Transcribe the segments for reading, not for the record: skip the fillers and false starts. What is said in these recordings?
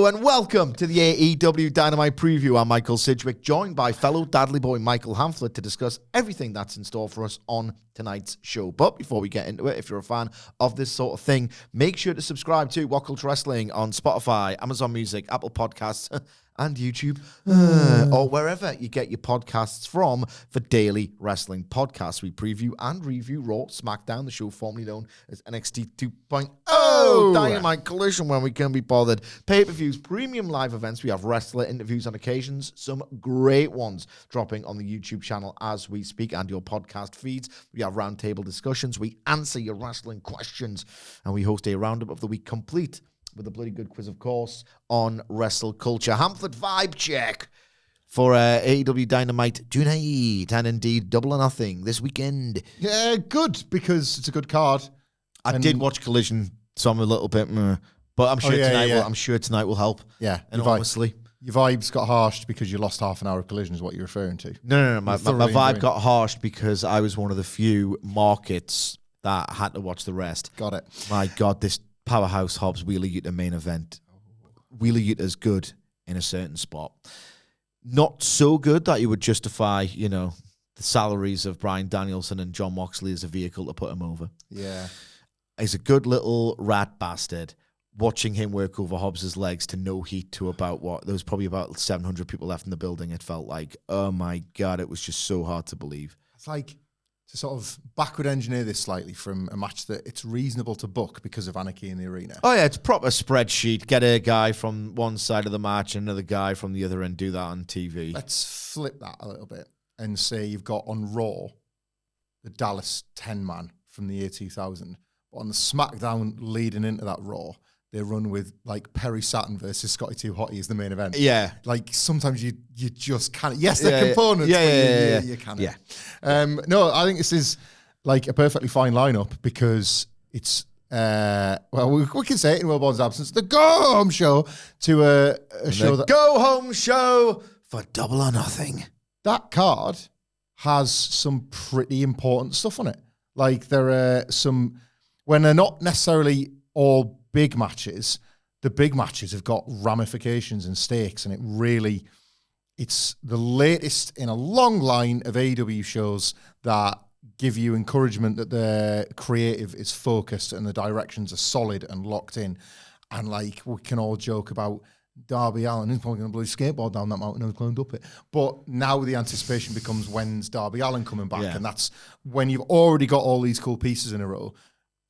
Hello and welcome to the AEW Dynamite preview. I'm Michael Sidgwick, joined by fellow Dadley boy Michael Hamflett to discuss everything that's in store for us on tonight's show. But before we get into it, if you're a fan of this sort of thing, make sure to subscribe to WhatCulture Wrestling on Spotify, Amazon Music, Apple Podcasts, and YouTube, or wherever you get your podcasts from for daily wrestling podcasts. We preview and review Raw, SmackDown, the show formerly known as NXT 2.0, Dynamite, Collision when we can be bothered, pay-per-views, premium live events. We have wrestler interviews on occasions, some great ones dropping on the YouTube channel as we speak and your podcast feeds. We have roundtable discussions. We answer your wrestling questions, and we host a roundup of the week complete with a bloody good quiz, of course, on WhatCulture. Hamflett vibe check for AEW Dynamite tonight, and indeed Double or Nothing this weekend. Yeah, good, because it's a good card. I did watch Collision, so I'm a little bit, but I'm sure tonight will help. Yeah, enormously. Your vibes got harshed because you lost half an hour of Collision, is what you're referring to. No. My vibe got harshed because I was one of the few markets that had to watch the rest. Got it. My God, this Powerhouse Hobbs Wheeler Yuta main event. Wheeler Yuta's good in a certain spot. Not so good that you would justify, the salaries of Bryan Danielson and Jon Moxley as a vehicle to put him over. Yeah. He's a good little rat bastard. Watching him work over Hobbs' legs to no heat to about there was probably about 700 people left in the building. It felt like, oh my God, it was just so hard to believe. It's like to sort of backward engineer this slightly from a match that it's reasonable to book because of anarchy in the arena. Oh yeah, it's proper spreadsheet. Get a guy from one side of the match, another guy from the other, and do that on TV. Let's flip that a little bit and say you've got on Raw the Dallas 10-man from the year 2000. But on the SmackDown leading into that Raw, they run with like Perry Saturn versus Scotty 2 Hotty as the main event. Yeah. Like sometimes you just can't. Yes, they're components, but you can't. Yeah. No, I think this is like a perfectly fine lineup because it's, we can say it in Will Bond's absence, the go-home show to a show that... go-home show for Double or Nothing. That card has some pretty important stuff on it. Like there are some, when they're not necessarily all big matches, the big matches have got ramifications and stakes, and it's the latest in a long line of AEW shows that give you encouragement that the creative is focused and the directions are solid and locked in. And like, we can all joke about Darby Allin, he's probably going to blow his skateboard down that mountain and climbed up it. But now the anticipation becomes, when's Darby Allin coming back? Yeah. And that's when you've already got all these cool pieces in a row.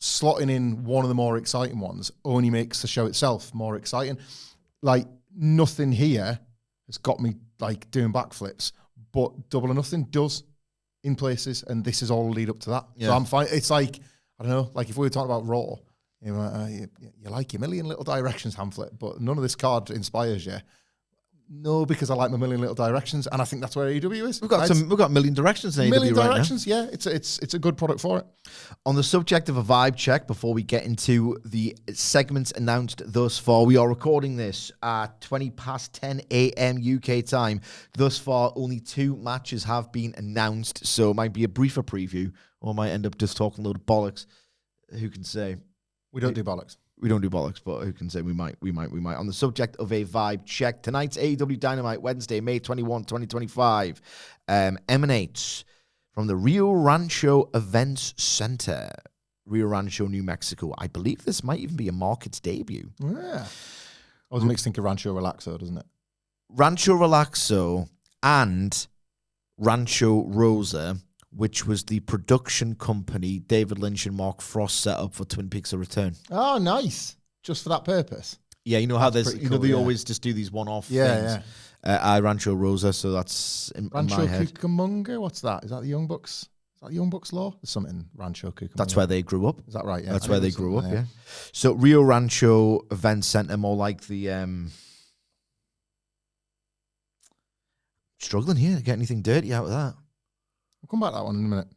Slotting in one of the more exciting ones only makes the show itself more exciting. Like, nothing here has got me like doing backflips, but Double or Nothing does in places, and this is all lead up to that. Yeah. So I'm fine. It's like, I don't know, like if we were talking about Raw, you like your million little directions, Hamflett, but none of this card inspires you. No, because I like my million little directions, and I think that's where AEW is. We've got a million directions in AEW million right directions, now. Yeah. It's a good product for it. On the subject of a vibe check, before we get into the segments announced thus far, we are recording this at 20 past 10 a.m. UK time. Thus far, only 2 matches have been announced, so it might be a briefer preview, or might end up just talking a load of bollocks. Who can say? We don't do bollocks. We don't do bollocks, but who can say we might. On the subject of a vibe check, tonight's AEW Dynamite, Wednesday, May 21, 2025, emanates from the Rio Rancho Events Center, Rio Rancho, New Mexico. I believe this might even be a market's debut. Yeah. Always makes think of Rancho Relaxo, doesn't it? Rancho Relaxo and Rancho Rosa, which was the production company David Lynch and Mark Frost set up for Twin Peaks: A Return. Oh, nice. Just for that purpose. Yeah, you know how there's, cool, they always just do these one-off things. Yeah. Rancho Rosa, so that's in my head. Rancho Cucamonga? What's that? Is that the Young Bucks? Is that the Young Bucks law? There's something Rancho Cucamonga. That's where they grew up. Is that right? Yeah. That's where they grew up, yeah. So Rio Rancho Event Center, more like the... struggling here to get anything dirty out of that. We'll come back to that one in a minute.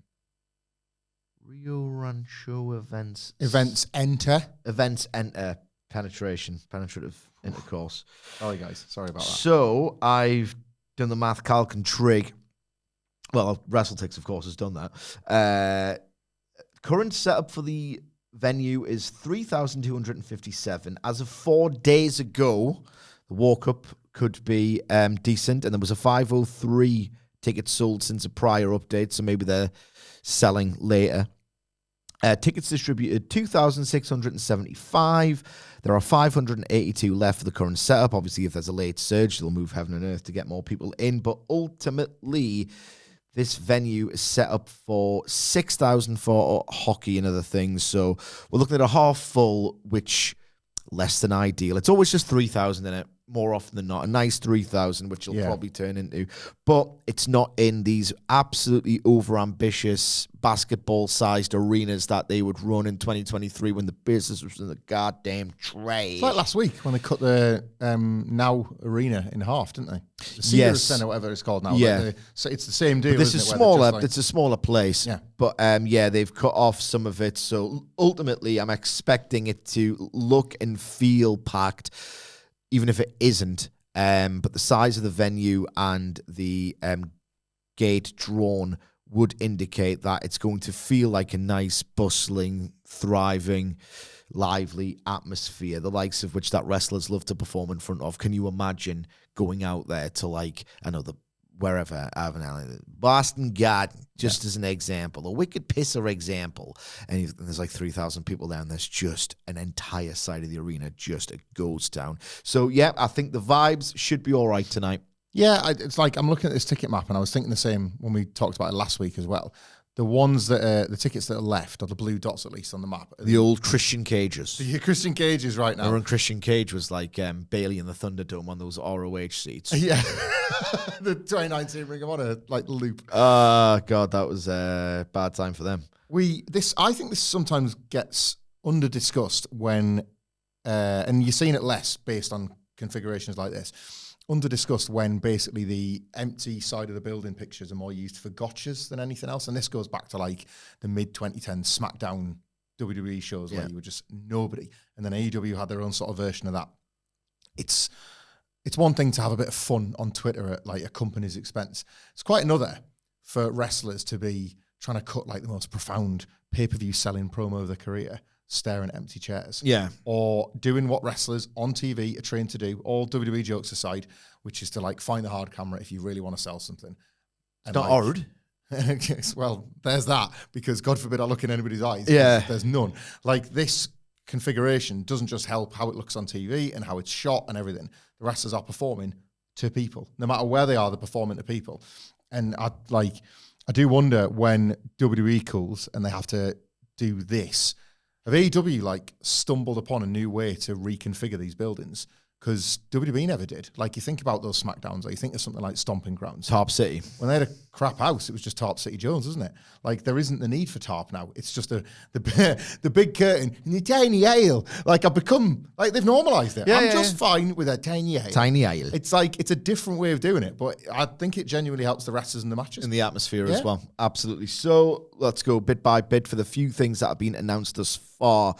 Rio Rancho Events Enter. Penetrative intercourse. Sorry, guys. Sorry about that. So I've done the math, calc, and trig. Well, WrestleTix, of course, has done that. Current setup for the venue is 3,257. As of 4 days ago, The walk-up could be decent. And there was a 503 tickets sold since a prior update, so maybe they're selling later. Tickets distributed 2,675. There are 582 left for the current setup. Obviously, if there's a late surge, they'll move heaven and earth to get more people in. But ultimately, this venue is set up for 6,000 for hockey and other things. So we're looking at a half full, which less than ideal. It's always just 3,000 in it, more often than not. A nice 3,000, which you'll probably turn into. But it's not in these absolutely over-ambitious basketball-sized arenas that they would run in 2023 when the business was in the goddamn trash. It's like last week when they cut the Now Arena in half, didn't they? The Cedar Center, whatever it's called now. Yeah. So it's the same deal, But this is smaller. It's a smaller place. Yeah. But they've cut off some of it. So ultimately, I'm expecting it to look and feel packed, even if it isn't. But the size of the venue and the gate drawn would indicate that it's going to feel like a nice, bustling, thriving, lively atmosphere, the likes of which that wrestlers love to perform in front of. Can you imagine going out there to, like, I know, wherever, Boston Garden, just as an example, a wicked pisser example, and there's like 3,000 people down. There's just an entire side of the arena, just a ghost town. So, yeah, I think the vibes should be all right tonight. Yeah, it's like I'm looking at this ticket map, and I was thinking the same when we talked about it last week as well. The ones that the tickets that are left, or the blue dots at least on the map, the old Christian Cages. The Christian Cages right now. Remember when Christian Cage was like Bailey in the Thunderdome on those ROH seats? Yeah, the 2019 Ring of Honor like loop. Oh God, that was a bad time for them. I think this sometimes gets under discussed when, and you're seeing it less based on configurations like this. Under discussed when basically the empty side of the building pictures are more used for gotchas than anything else. And this goes back to like the mid 2010s SmackDown WWE shows where you were just nobody. And then AEW had their own sort of version of that. It's one thing to have a bit of fun on Twitter at like a company's expense. It's quite another for wrestlers to be trying to cut like the most profound pay-per-view selling promo of their career, staring at empty chairs. Yeah. Or doing what wrestlers on TV are trained to do, all WWE jokes aside, which is to like find the hard camera if you really want to sell something. It's not hard. Well, there's that, because God forbid I look in anybody's eyes. Yeah. There's none. Like this configuration doesn't just help how it looks on TV and how it's shot and everything. The wrestlers are performing to people. No matter where they are, they're performing to people. And I do wonder when WWE calls and they have to do this, have AEW like stumbled upon a new way to reconfigure these buildings? Because WWE never did. Like, you think about those SmackDowns, or you think of something like Stomping Grounds. Tarp City. When they had a crap house, it was just Tarp City Jones, isn't it? Like, there isn't the need for Tarp now. It's just the big curtain and the tiny ale. Like, I've become, like, they've normalised it. I'm just fine with a tiny ale. Tiny ale. It's like, it's a different way of doing it, but I think it genuinely helps the wrestlers and the matches. In the atmosphere as well. Absolutely. So, let's go bit by bit for the few things that have been announced thus far.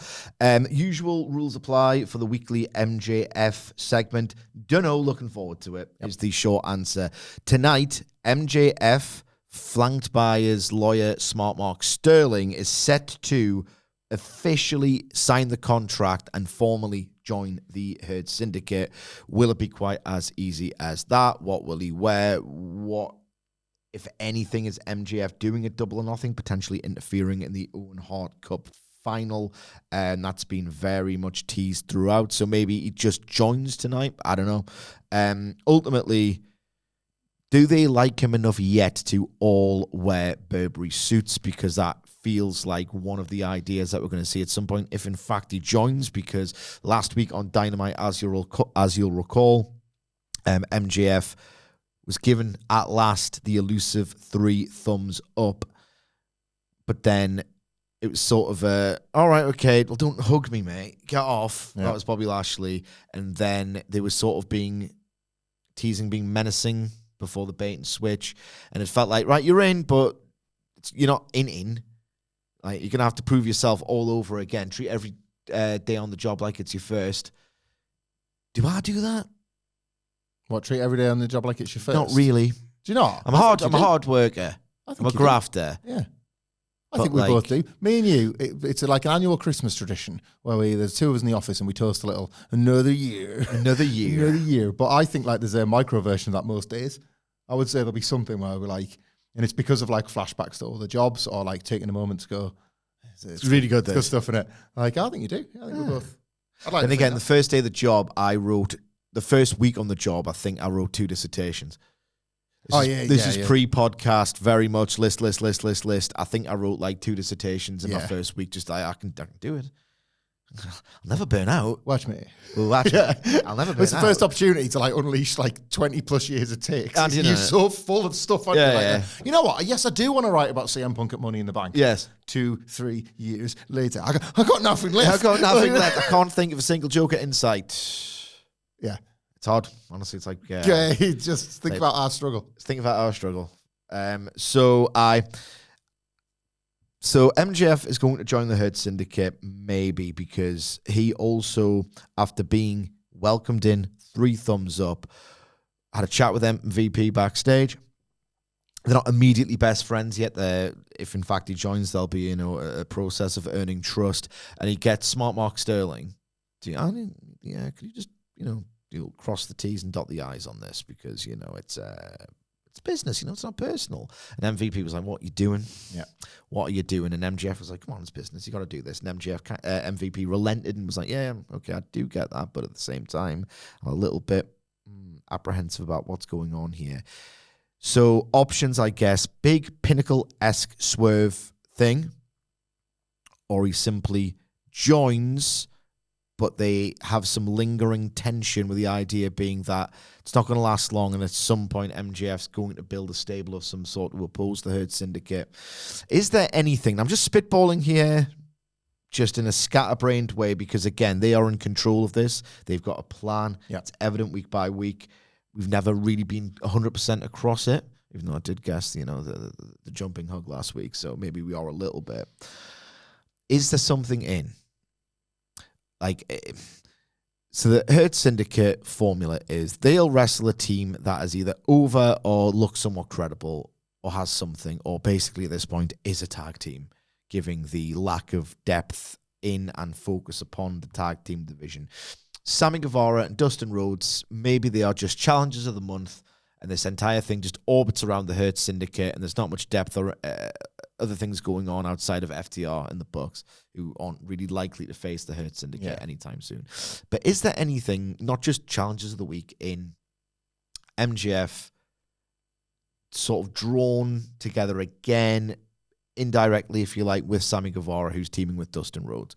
Usual rules apply for the weekly MJF segment. Dunno, looking forward to it, is the short answer. Tonight, MJF, flanked by his lawyer, Smart Mark Sterling, is set to officially sign the contract and formally join the Hurt Syndicate. Will it be quite as easy as that? What will he wear? What, if anything, is MJF doing at Double or Nothing, potentially interfering in the Owen Hart Cup final? And that's been very much teased throughout. So maybe he just joins tonight. I don't know. Ultimately, do they like him enough yet to all wear Burberry suits? Because that feels like one of the ideas that we're going to see at some point, if in fact he joins. Because last week on Dynamite, as you'll recall, MJF was given at last the elusive 3 thumbs up. But then it was sort of all right, okay, well, don't hug me, mate. Get off. Yeah. That was Bobby Lashley. And then they were sort of being menacing before the bait and switch. And it felt like, right, you're in, but you're not in. Like, you're going to have to prove yourself all over again. Treat every day on the job like it's your first. Do I do that? What, treat every day on the job like it's your first? Not really. Do you not? I'm a hard worker. I'm a grafter. Yeah. I think we both do. Me and you, it's like an annual Christmas tradition where there's two of us in the office and we toast a little, another year. Another year. But I think like there's a micro version of that most days. I would say there'll be something where we're like, and it's because of like flashbacks to all the jobs or like taking a moment to go, it's really good. Good stuff in it. Like, I think you do. I think we both. Then again, the first day of the job, the first week on the job, I think I wrote 2 dissertations. This is pre-podcast, very much list. I think I wrote like 2 dissertations in my first week. Just I can do it. I'll never burn out. Watch me. Well, watch me. I'll never burn out. It's the first opportunity to like unleash like 20 plus years of takes. And you're so full of stuff. On You know what? Yes, I do want to write about CM Punk at Money in the Bank. Yes. 2-3 years later. I got nothing left. I can't think of a single joke at Insight. Yeah. It's hard. Honestly, it's like... just think about our struggle. Think about our struggle. So MJF is going to join the Hurt Syndicate, maybe, because he also, after being welcomed in, 3 thumbs up, had a chat with MVP backstage. They're not immediately best friends yet. If in fact he joins, there'll be a process of earning trust, and he gets Smart Mark Sterling. Could you just you'll cross the T's and dot the I's on this, because it's business, it's not personal. And MVP was like, what are you doing? Yeah. What are you doing? And MJF was like, come on, it's business. You got to do this. And MVP relented and was like, yeah, okay, I do get that. But at the same time, I'm a little bit apprehensive about what's going on here. So options, I guess, big Pinnacle-esque swerve thing, or he simply joins, but they have some lingering tension, with the idea being that it's not going to last long, and at some point MJF's going to build a stable of some sort to oppose the Hurt Syndicate. Is there anything? I'm just spitballing here, just in a scatterbrained way, because again, they are in control of this. They've got a plan. Yeah. It's evident week by week. We've never really been 100% across it, even though I did guess, the jumping hug last week, so maybe we are a little bit. Is there something in? So the Hurt Syndicate formula is they'll wrestle a team that is either over or looks somewhat credible or has something, or basically at this point is a tag team, giving the lack of depth in and focus upon the tag team division. Sammy Guevara and Dustin Rhodes, maybe they are just challengers of the month, and this entire thing just orbits around the Hurt Syndicate, and there's not much depth or other things going on outside of FTR and the Bucks, who aren't really likely to face the Hurt Syndicate anytime soon. But is there anything, not just challenges of the week, in MJF sort of drawn together again, indirectly, if you like, with Sammy Guevara, who's teaming with Dustin Rhodes?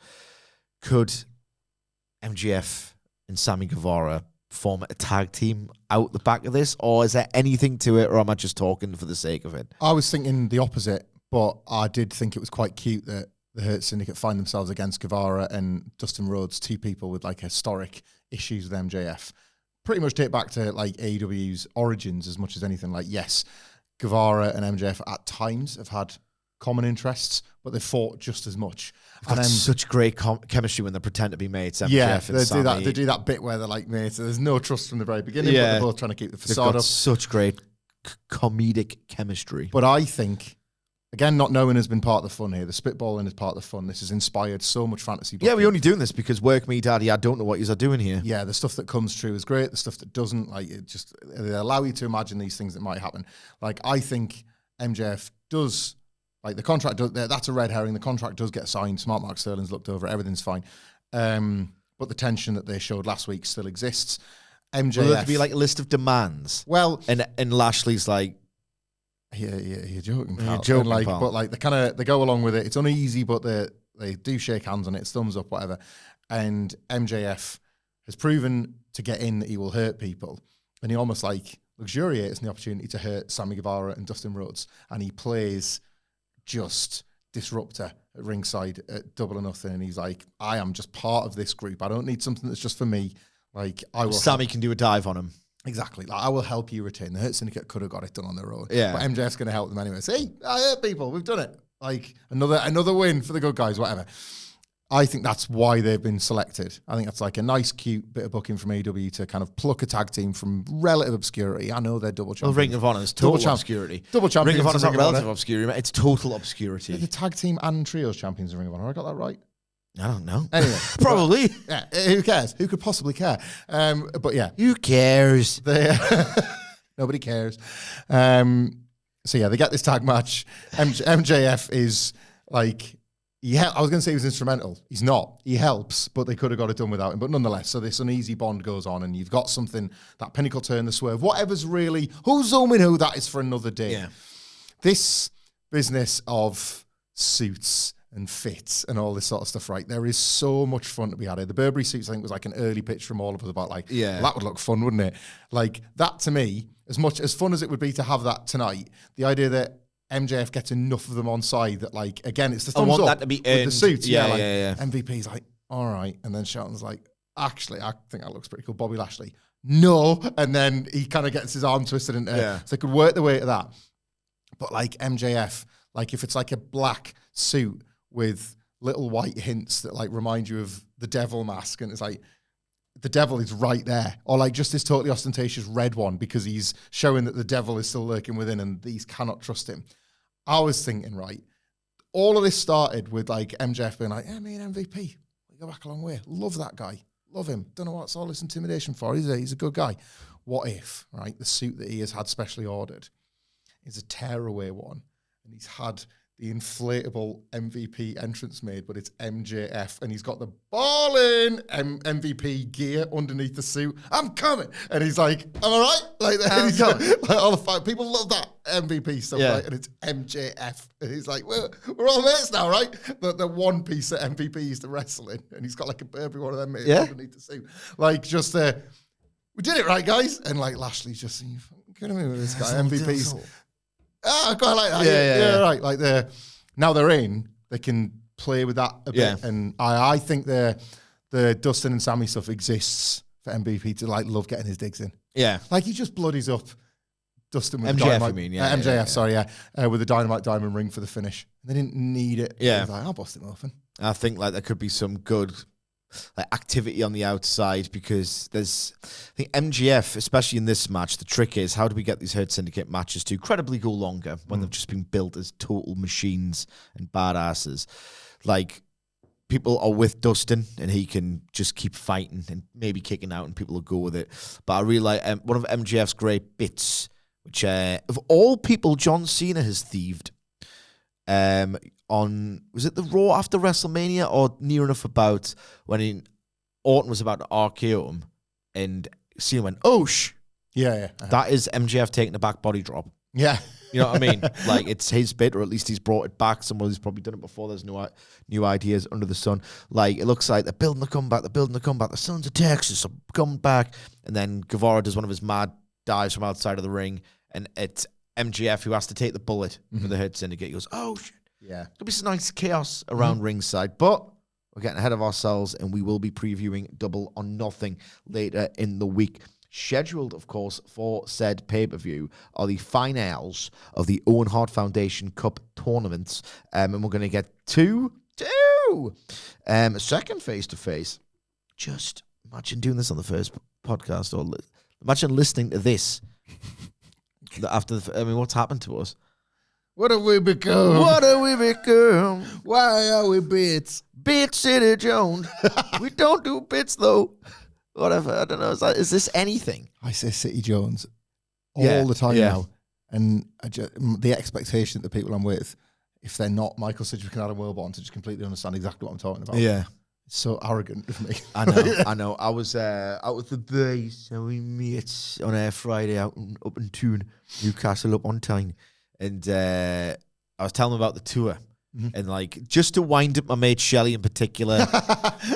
Could MJF and Sammy Guevara form a tag team out the back of this, or is there anything to it, or am I just talking for the sake of it? I was thinking the opposite, but I did think it was quite cute that the Hurt Syndicate find themselves against Guevara and Dustin Rhodes, 2 people with like historic issues with MJF. Pretty much date back to like AEW's origins as much as anything. Like, yes, Guevara and MJF at times have had common interests, but they fought just as much. And such great chemistry when they pretend to be mates. MJF and Sammy. They do that bit where they're like mates. So there's no trust from the very beginning, but they're both trying to keep the facade up. Such great comedic chemistry. But I think, again, not knowing has been part of the fun here. The spitballing is part of the fun. This has inspired so much fantasy booking. Yeah, we're only doing this because work me, daddy. I don't know what you're doing here. Yeah, the stuff that comes true is great. The stuff that doesn't, like, it just, they allow you to imagine these things that might happen. Like, I think MJF does, like, the contract does, that's a red herring. The contract does get signed. Smart Mark Sterling's looked over. Everything's fine. But the tension that they showed last week still exists. MJF. Well, there could be like a list of demands. Well, and Lashley's like, yeah, you're joking, pal. You're joking, like, pal. But like they go along with it. It's uneasy, but they do shake hands on it. It's thumbs up, whatever. And MJF has proven to get in that he will hurt people, and he almost like luxuriates in the opportunity to hurt Sammy Guevara and Dustin Rhodes, and he plays just disruptor at ringside at Double or Nothing, and he's like, I am just part of this group. I don't need something that's just for me. Like, I will. Sammy can do a dive on him. Exactly. Like, I will help you retain. The Hurt Syndicate could have got it done on their own. Yeah. But MJF's going to help them anyway. Say, I hurt people. We've done it. Like, another win for the good guys, whatever. I think that's why they've been selected. I think that's like a nice, cute bit of booking from AEW to kind of pluck a tag team from relative obscurity. I know they're double champions. Well, Ring of Honor is total obscurity. Double champions. Ring of Honor is not relative obscurity. It's total obscurity. They're the tag team and trios champions in Ring of Honor. I got that right? I don't know. Anyway. Probably. Yeah, who cares? Who could possibly care? But yeah. Who cares? Nobody cares. So yeah, they get this tag match. MJF is like... I was going to say he was instrumental. He's not. He helps, but they could have got it done without him. But nonetheless, so this uneasy bond goes on, and you've got something, that pinnacle turn, the swerve, whatever's really, who's zooming who, that is for another day. Yeah. This business of suits and fits and all this sort of stuff, right? There is so much fun to be had here. The Burberry suits, I think, was like an early pitch from all of us about like, well, that would look fun, wouldn't it? Like, that to me, as much as fun as it would be to have that tonight, the idea that MJF gets enough of them on side that, like, again, it's the thumbs up that to be with the suits. Yeah. MVP's like, all right. And then Shelton's like, actually, I think that looks pretty cool. Bobby Lashley, no. And then he kind of gets his arm twisted into so they could work their way to that. But like MJF, like if it's like a black suit with little white hints that like remind you of the devil mask, and it's like, the devil is right there. Or like just this totally ostentatious red one because he's showing that the devil is still lurking within and these cannot trust him. I was thinking, right, all of this started with like MJF being like, yeah, me and MVP, we go back a long way. Love that guy. Love him. Don't know what's all this intimidation for. He's a good guy. What if, right, the suit that he has had specially ordered is a tearaway one, and he's had the inflatable MVP entrance made, but it's MJF, and he's got the ballin' MVP gear underneath the suit. I'm coming, and he's like, "I'm all right." Like, like all the fight, people love that MVP stuff, right? And it's MJF, and he's like, "We're all mates now, right?" The one piece that MVP used to wrestle in, and he's got like every one of them made underneath the suit. Like, just we did it right, guys, and like Lashley's just, you fucking kidding me with this guy? MVP's. I quite like that. Yeah, right. Like now they're in, they can play with that a bit, and I think the Dustin and Sammy stuff exists for MVP to like love getting his digs in. Yeah, like he just bloodies up Dustin with MJF. Dynamite. I mean, MJF. Sorry, with the Dynamite diamond ring for the finish. They didn't need it. Yeah, like, I'll bust him open. I think like there could be some good like activity on the outside because I think MJF, especially in this match, the trick is how do we get these Hurt Syndicate matches to credibly go longer when they've just been built as total machines and badasses. Like, people are with Dustin and he can just keep fighting and maybe kicking out and people will go with it. But I really like one of MJF's great bits, which of all people John Cena has thieved on, was it the Raw after WrestleMania or near enough about when Orton was about to RKO him and Cena went, oh, Yeah. That is MJF taking a back body drop. Yeah. You know what I mean? Like, it's his bit, or at least he's brought it back. Someone who's probably done it before. There's new ideas under the sun. Like, it looks like they're building the comeback. The Sons of Texas are coming back. And then Guevara does one of his mad dives from outside of the ring. And it's MJF who has to take the bullet for the Hurt Syndicate. He goes, oh, shit. Yeah. There'll be some nice chaos around ringside. But we're getting ahead of ourselves, and we will be previewing Double or Nothing later in the week. Scheduled, of course, for said pay-per-view are the finals of the Owen Hart Foundation Cup tournaments. And we're going to get two second face-to-face. Just imagine doing this on the first podcast, or imagine listening to this after what's happened to us? What have we become? Why are we bits? Bit City Jones. We don't do bits, though. Whatever, I don't know. Is this anything? I say City Jones all the time now. And the expectation that the people I'm with, if they're not Michael Sidgwick and Adam Wilborn, to just completely understand exactly what I'm talking about. Yeah. It's so arrogant of me. I know. I was out with the boys and we met on Friday up in Toon, Newcastle up on Tyne. And I was telling them about the tour. And like, just to wind up my mate Shelley in particular,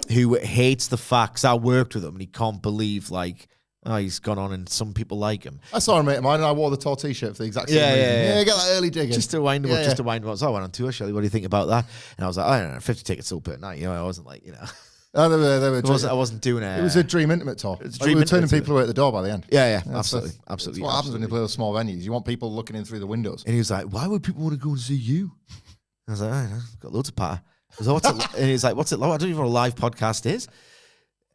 who hates the facts. I worked with him and he can't believe like, oh, he's gone on and some people like him. I saw a mate of mine and I wore the Tor t-shirt for the exact same reason. Yeah, get that early dig in. Just to wind him up, So I went on tour, Shelley, what do you think about that? And I was like, I don't know, 50 tickets still per night. You know, I wasn't like, you know. I wasn't doing it. It was a dream intimate tour. We were turning people away at the door by the end. Yeah, absolutely. That's what happens when you play those small venues. You want people looking in through the windows. And he was like, why would people want to go and see you? I was like, I don't know, got loads of power. So and he's like, what's it like? I don't even know what a live podcast is.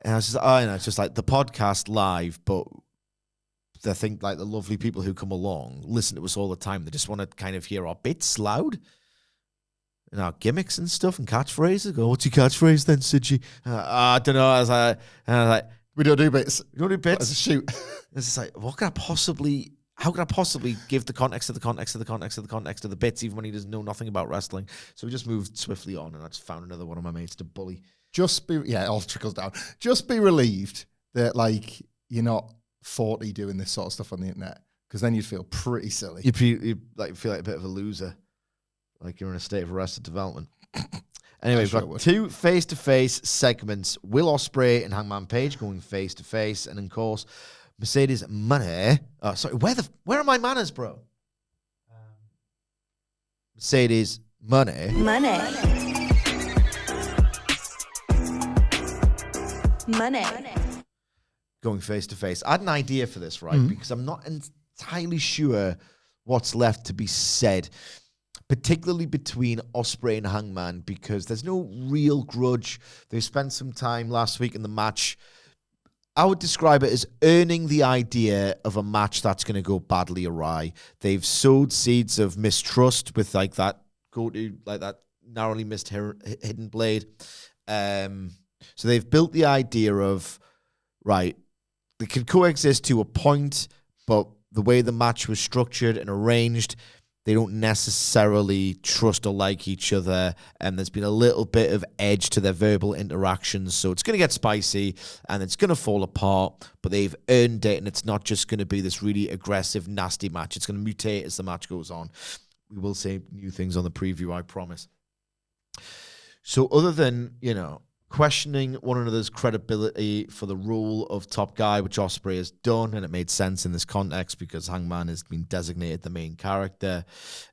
And I was just like, oh, it's just like the podcast live, but I think like the lovely people who come along listen to us all the time. They just want to kind of hear our bits loud and our gimmicks and stuff and catchphrases. Go, what's your catchphrase then, Sidgy? I don't know. I was like, we don't do bits. We don't do bits. Shoot. It's just like, how can I possibly give the context of the context of the context of the context of the bits, even when he doesn't know nothing about wrestling? So we just moved swiftly on, and I just found another one of my mates to bully. It all trickles down. Just be relieved that, like, you're not 40 doing this sort of stuff on the internet, because then you'd feel pretty silly. You'd feel like a bit of a loser, like you're in a state of arrested development. Anyway, we've got 2 face-to-face segments. Will Ospreay and Hangman Page going face-to-face, and of course, Mercedes Money. Oh, sorry, where are my manners, bro? Mercedes Money. Going face-to-face. I had an idea for this, right? Because I'm not entirely sure what's left to be said, particularly between Ospreay and Hangman, because there's no real grudge. They spent some time last week in the match. I would describe it as earning the idea of a match that's going to go badly awry. They've sowed seeds of mistrust with that narrowly missed hidden blade. So they've built the idea of, right, they can coexist to a point, but the way the match was structured and arranged, they don't necessarily trust or like each other, and there's been a little bit of edge to their verbal interactions, so it's going to get spicy, and it's going to fall apart, but they've earned it, and it's not just going to be this really aggressive, nasty match. It's going to mutate as the match goes on. We will say new things on the preview, I promise. So other than, questioning one another's credibility for the role of top guy, which Ospreay has done, and it made sense in this context because Hangman has been designated the main character.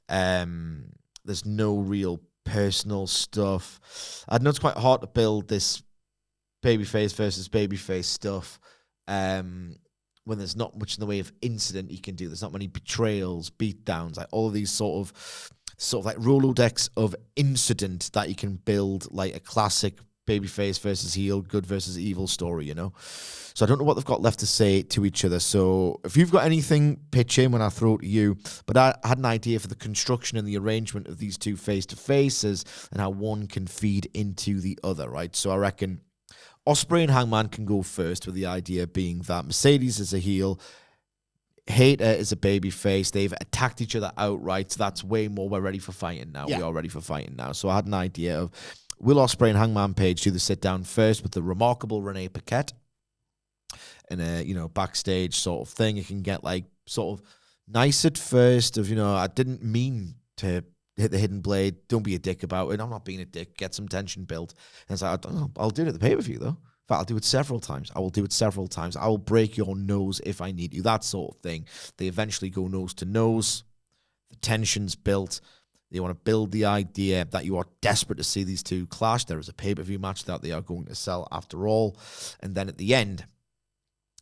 There's no real personal stuff. I know it's quite hard to build this babyface versus babyface stuff when there's not much in the way of incident you can do. There's not many betrayals, beatdowns, like all of these sort of like Rolodex of incident that you can build like a classic babyface versus heel, good versus evil story, So I don't know what they've got left to say to each other. So if you've got anything, pitch in when I throw it to you. But I had an idea for the construction and the arrangement of these 2 face-to-faces and how one can feed into the other, right? So I reckon Ospreay and Hangman can go first, with the idea being that Mercedes is a heel, Hater is a babyface. They've attacked each other outright. So that's way more. We're ready for fighting now. Yeah. We are ready for fighting now. So I had an idea of, will Ospreay and Hangman Page do the sit-down first with the remarkable Renee Paquette in a, backstage sort of thing? It can get, sort of nice at first of, I didn't mean to hit the hidden blade. Don't be a dick about it. I'm not being a dick. Get some tension built. And it's like, I don't know. I'll do it at the pay-per-view, though. In fact, I'll do it several times. I will do it several times. I will break your nose if I need you. That sort of thing. They eventually go nose to nose. The tension's built. They want to build the idea that you are desperate to see these 2 clash. There is a pay-per-view match that they are going to sell after all. And then at the end,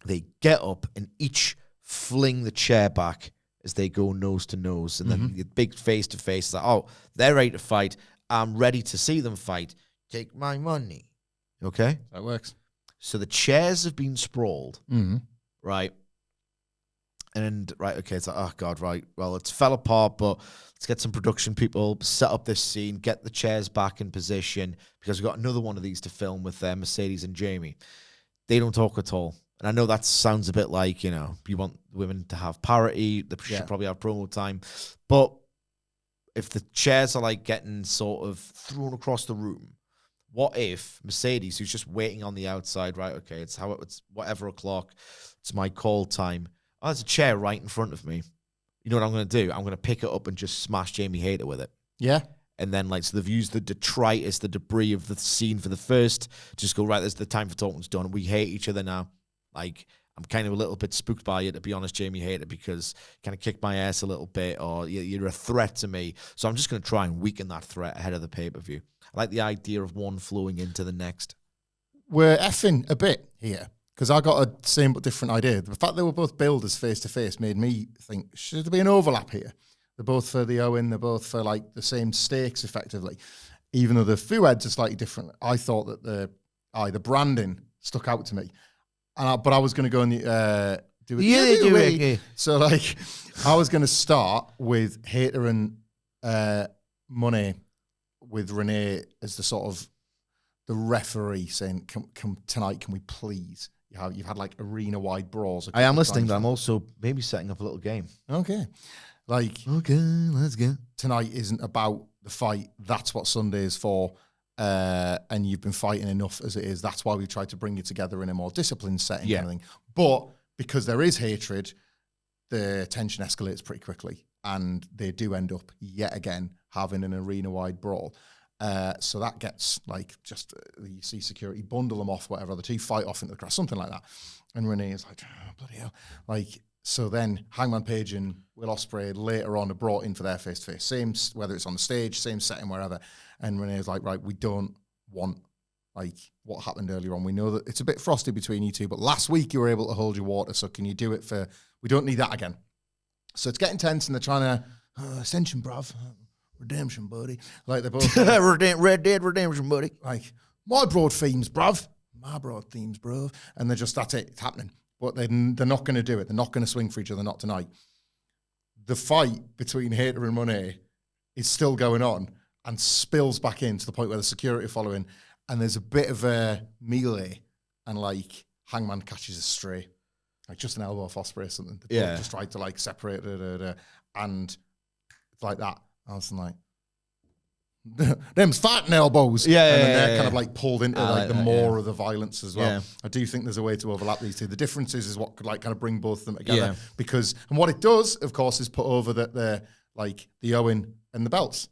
they get up and each fling the chair back as they go nose to nose. And then the big face-to-face is like, oh, they're ready to fight. I'm ready to see them fight. Take my money. Okay? That works. So the chairs have been sprawled, right? And, right, okay, it's like, oh, God, right. Well, it's fell apart, but let's get some production people, set up this scene, get the chairs back in position, because we've got another one of these to film with Mercedes and Jamie. They don't talk at all. And I know that sounds a bit like, you want women to have parity. They should probably have promo time. But if the chairs are, getting sort of thrown across the room, what if Mercedes, who's just waiting on the outside, right, okay, it's whatever o'clock, it's my call time. Oh, there's a chair right in front of me. You know what I'm going to do? I'm going to pick it up and just smash Jamie Hayter with it. Yeah. And then, so they've used the detritus, the debris of the scene for the first, just go, right, there's the time for talking's done. We hate each other now. I'm kind of a little bit spooked by you, to be honest, Jamie Hayter, because you kind of kicked my ass a little bit, or you're a threat to me. So I'm just going to try and weaken that threat ahead of the pay-per-view. I like the idea of one flowing into the next. We're effing a bit here, because I got a same but different idea. The fact they were both billed as face-to-face made me think, should there be an overlap here? They're both for the Owen, they're both for the same stakes, effectively. even though the few heads are slightly different, I thought that the branding stuck out to me. But I was going to go and do it. Yeah. So like, I was going to start with Hater and Money with Renee as the sort of the referee saying, "Come tonight, can we please?" You've had like arena-wide brawls. I am listening, but I'm also maybe setting up a little game. Okay. Like, okay, let's go. Tonight isn't about the fight. That's what Sunday is for. And you've been fighting enough as it is. That's why we tried to bring you together in a more disciplined setting kind of thing. But because there is hatred, the tension escalates pretty quickly. And they do end up, yet again, having an arena-wide brawl. So that gets like just you see security bundle them off, whatever. The two fight off into the grass, something like that. And Renee is like, oh, bloody hell. Like, so then Hangman Page and Will Ospreay later on are brought in for their face-to-face. Same, whether it's on the stage, same setting, wherever. And Renee's like, right, we don't want like what happened earlier on. We know that it's a bit frosty between you two, but last week you were able to hold your water. So can you do it we don't need that again. So it's getting tense and they're trying to, ascension, bruv. Redemption, buddy. Like they're both Red Dead Redemption, buddy. Like, my broad themes, bruv. My broad themes, bruv. And they're just, that's it. It's happening. But they're not going to do it. They're not going to swing for each other, not tonight. The fight between Hater and Monet is still going on and spills back in to the point where the security are following. And there's a bit of a melee and like Hangman catches a stray. Like just an elbow off Ospreay or something. They both just tried to like separate it. And it's like that. I was like, them's fighting elbows. And then they're kind of like pulled into like the more of the violence as well. I do think there's a way to overlap these two. The differences is what could like kind of bring both of them together. Because, and what it does, of course, is put over that they're like the Owen and the belts.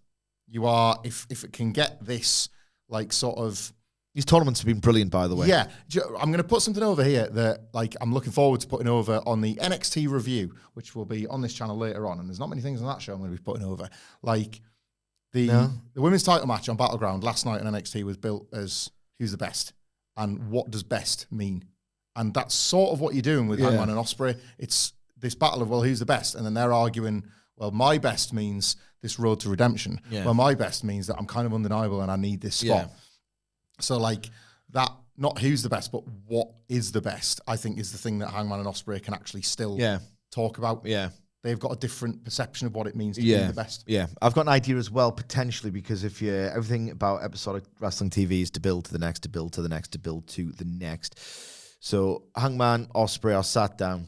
You are, if it can get this like sort of, these tournaments have been brilliant, by the way. Yeah. I'm going to put something over here that like I'm looking forward to putting over on the NXT review, which will be on this channel later on. And there's not many things on that show I'm going to be putting over. Like the women's title match on Battleground last night on NXT was built as who's the best and what does best mean. And that's sort of what you're doing with Hangman and Ospreay. It's this battle of, well, who's the best? And then they're arguing, well, my best means this road to redemption. Well, my best means that I'm kind of undeniable and I need this spot. So like that, not who's the best, but what is the best, I think is the thing that Hangman and Ospreay can actually still talk about. They've got a different perception of what it means to be the best. I've got an idea as well, potentially, because if you everything about episodic wrestling TV is to build to the next, to build to the next, to build to the next. So Hangman, Ospreay are sat down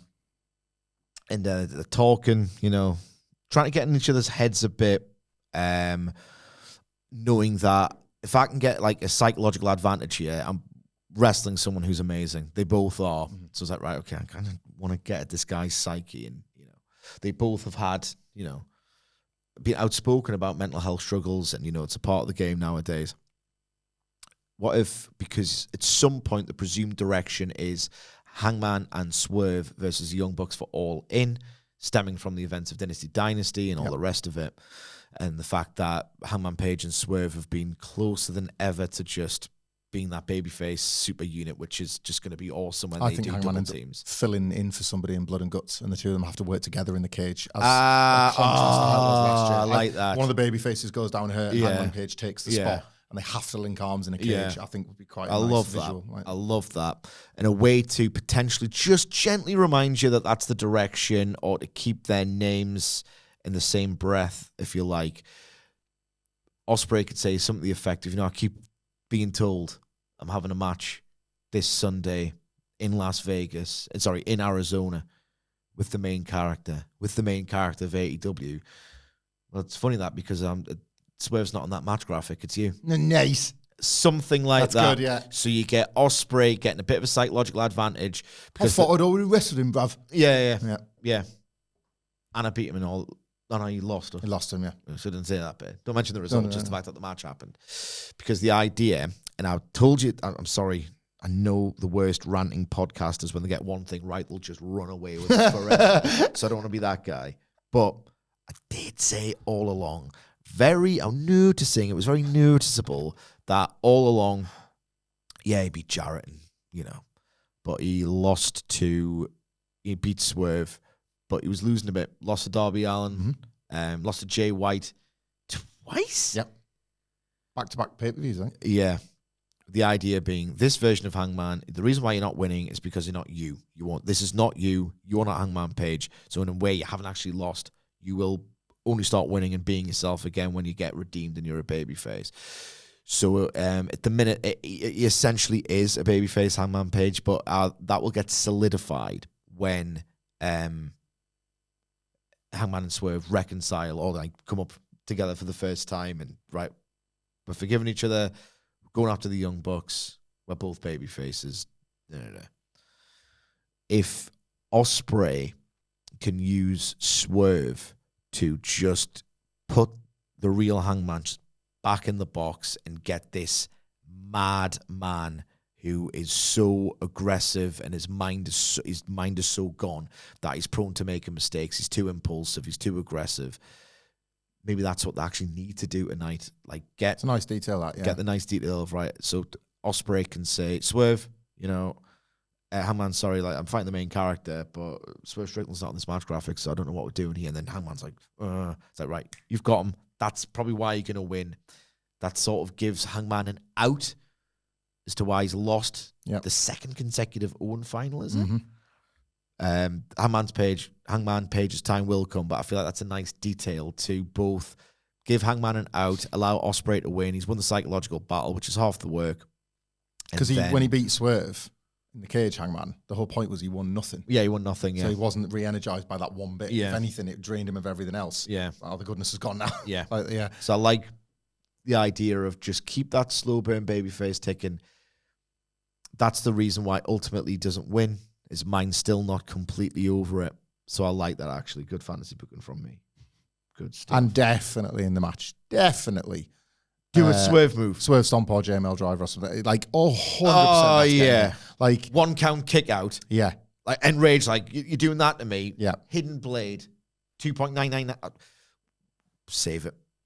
and they're talking, trying to get in each other's heads a bit, knowing that if I can get like a psychological advantage here, I'm wrestling someone who's amazing. They both are. So it's like, right, okay, I kind of want to get at this guy's psyche. And, they both have had, been outspoken about mental health struggles. And, it's a part of the game nowadays. What if, because at some point the presumed direction is Hangman and Swerve versus the Young Bucks for All In, stemming from the events of Dynasty and all the rest of it. And the fact that Hangman Page and Swerve have been closer than ever to just being that babyface super unit, which is just going to be awesome when they do double teams. Filling in for somebody in Blood and Guts, and the two of them have to work together in the cage. As contrast to how it was last year. I like that. One of the babyfaces goes down hurt, and Hangman Page takes the spot, and they have to link arms in a cage. I think would be quite a nice visual. I love that. And a way to potentially just gently remind you that that's the direction, or to keep their names in the same breath, if you like. Ospreay could say something to the effect of, I keep being told I'm having a match this Sunday in Arizona with the main character of AEW. Well, it's funny that because Swerve's not on that match graphic, it's you. Nice. Something like that. That's good, yeah. So you get Ospreay getting a bit of a psychological advantage. I thought I'd already wrestled him, bruv. Yeah. And I beat him in all. Oh, no, you lost. You lost him, yeah. So I didn't say that bit. Don't mention the result, just the fact that the match happened. Because the idea, and I told you, I'm sorry, I know the worst ranting podcasters, when they get one thing right, they'll just run away with it forever. So I don't want to be that guy. But I did say all along, I'm noticing, it was very noticeable that all along, he beat Jarrett, and, but he beat Swerve. But he was losing a bit. Lost to Darby Allin. Lost to Jay White twice. Yep. back-to-back pay-per-views, I think. Yeah. The idea being this version of Hangman, the reason why you're not winning is because you're not you. This is not you. You're not Hangman Page. So in a way, you haven't actually lost. You will only start winning and being yourself again when you get redeemed and you're a babyface. So at the minute, it essentially is a babyface Hangman Page, but that will get solidified when Hangman and Swerve reconcile or like come up together for the first time and right, we're forgiving each other. Going after the Young Bucks, we're both baby faces. No. If Ospreay can use Swerve to just put the real Hangman back in the box and get this mad man who is so aggressive and his mind is so gone that he's prone to making mistakes. He's too impulsive. He's too aggressive. Maybe that's what they actually need to do tonight. Like it's a nice detail, that, yeah. Get the nice detail of, right, so Ospreay can say, Swerve, Hangman, sorry, like I'm fighting the main character, but Swerve Strickland's not on this match graphic, so I don't know what we're doing here. And then Hangman's like, it's like, right, you've got him. That's probably why you're going to win. That sort of gives Hangman an out as to why he's lost the second consecutive Owen final, is it? Hangman Page's time will come, but I feel like that's a nice detail to both give Hangman an out, allow Ospreay to win. He's won the psychological battle, which is half the work. Because when he beat Swerve in the cage, Hangman, the whole point was he won nothing. Yeah, he won nothing, yeah. So he wasn't re-energized by that one bit. Yeah. If anything, it drained him of everything else. Yeah. Oh, the goodness is gone now. Yeah. Yeah. So I like the idea of just keep that slow burn babyface ticking. That's the reason why ultimately he doesn't win. His mind's still not completely over it. So I like that, actually. Good fantasy booking from me. Good stuff. And definitely in the match. Definitely. Do a Swerve move. Swerve stomp or JML driver or something. Like, 100%. Oh, yeah. Like, 1 count kick out. Yeah. Like, enraged, like, you're doing that to me. Yeah. Hidden blade. 2.99.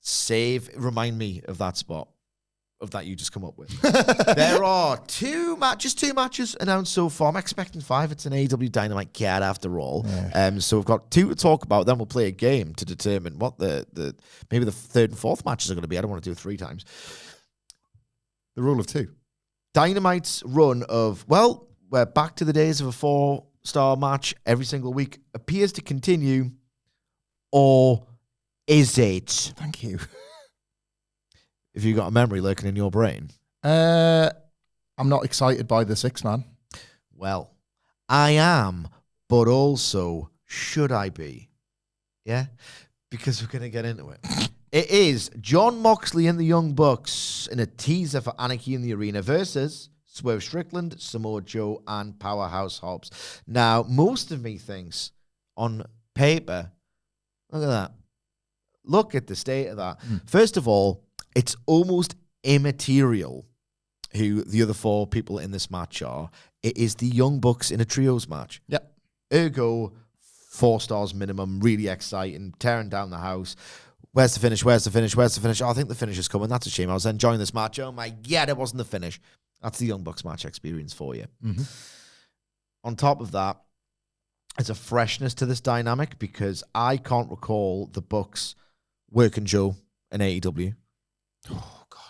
Save. Remind me of that spot. Of that you just come up with. There are two matches announced so far. I'm expecting 5. It's an AEW Dynamite card after all. Yeah. So we've got 2 to talk about. Then we'll play a game to determine what maybe the 3rd and 4th matches are going to be. I don't want to do it 3 times. The rule of 2. Dynamite's run of, well, we're back to the days of a 4-star match every single week appears to continue, or is it? Thank you. If you got a memory lurking in your brain? I'm not excited by the 6-man. Well, I am, but also, should I be? Yeah? Because we're going to get into it. It is Jon Moxley and the Young Bucks in a teaser for Anarchy in the Arena versus Swerve Strickland, Samoa Joe, and Powerhouse Hobbs. Now, most of me thinks on paper, look at that. Look at the state of that. First of all, it's almost immaterial who the other 4 people in this match are. It is the Young Bucks in a trios match. Yep. Ergo, 4 stars minimum, really exciting, tearing down the house. Where's the finish? Where's the finish? Where's the finish? Oh, I think the finish is coming. That's a shame. I was enjoying this match. Oh my God, it wasn't the finish. That's the Young Bucks match experience for you. On top of that, there's a freshness to this dynamic because I can't recall the Bucks working Joe in AEW. Oh, God.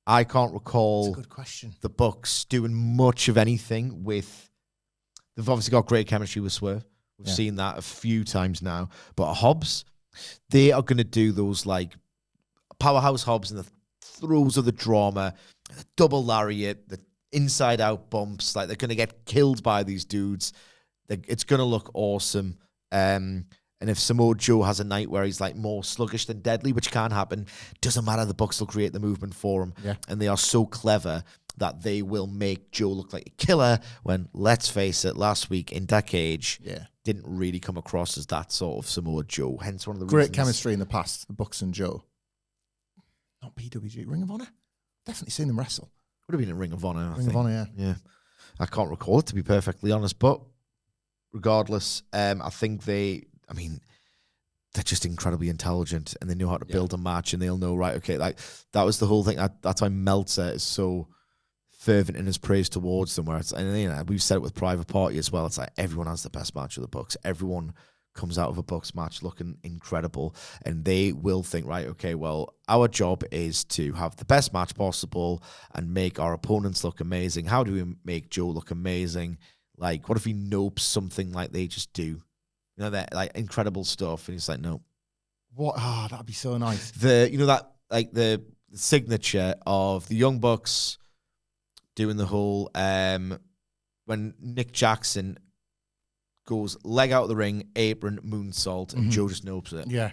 I can't recall That's a good question. The Bucks doing much of anything with... They've obviously got great chemistry with Swerve. We've seen that a few times now. But Hobbs, they are going to do those, like, Powerhouse Hobbs in the throes of the drama, the double lariat, the inside-out bumps. Like, they're going to get killed by these dudes. It's going to look awesome. And if Samoa Joe has a night where he's like more sluggish than deadly, which can happen, doesn't matter. The Bucks will create the movement for him. Yeah. And they are so clever that they will make Joe look like a killer when, let's face it, last week in that cage didn't really come across as that sort of Samoa Joe. Hence one of the great reasons. Chemistry in the past, the Bucks and Joe. Not PWG, Ring of Honor? Definitely seen them wrestle. Would have been in Ring of Honor, I Ring think. of Honor, yeah. Yeah. I can't recall it, to be perfectly honest. But regardless, I think they're just incredibly intelligent and they know how to build a match and they'll know, right, okay, like that was the whole thing. That's why Meltzer is so fervent in his praise towards them, where it's, and we've said it with Private Party as well. It's like everyone has the best match of the Bucks. Everyone comes out of a Bucks match looking incredible, and they will think, right, okay, well, our job is to have the best match possible and make our opponents look amazing. How do we make Joe look amazing? Like, what if he nopes something like they just do? You know, that like incredible stuff, and he's like, no. What? Ah, that'd be so nice. The signature of the Young Bucks doing the whole when Nick Jackson goes leg out of the ring, apron, moonsault, and Joe just nopes it. Yeah,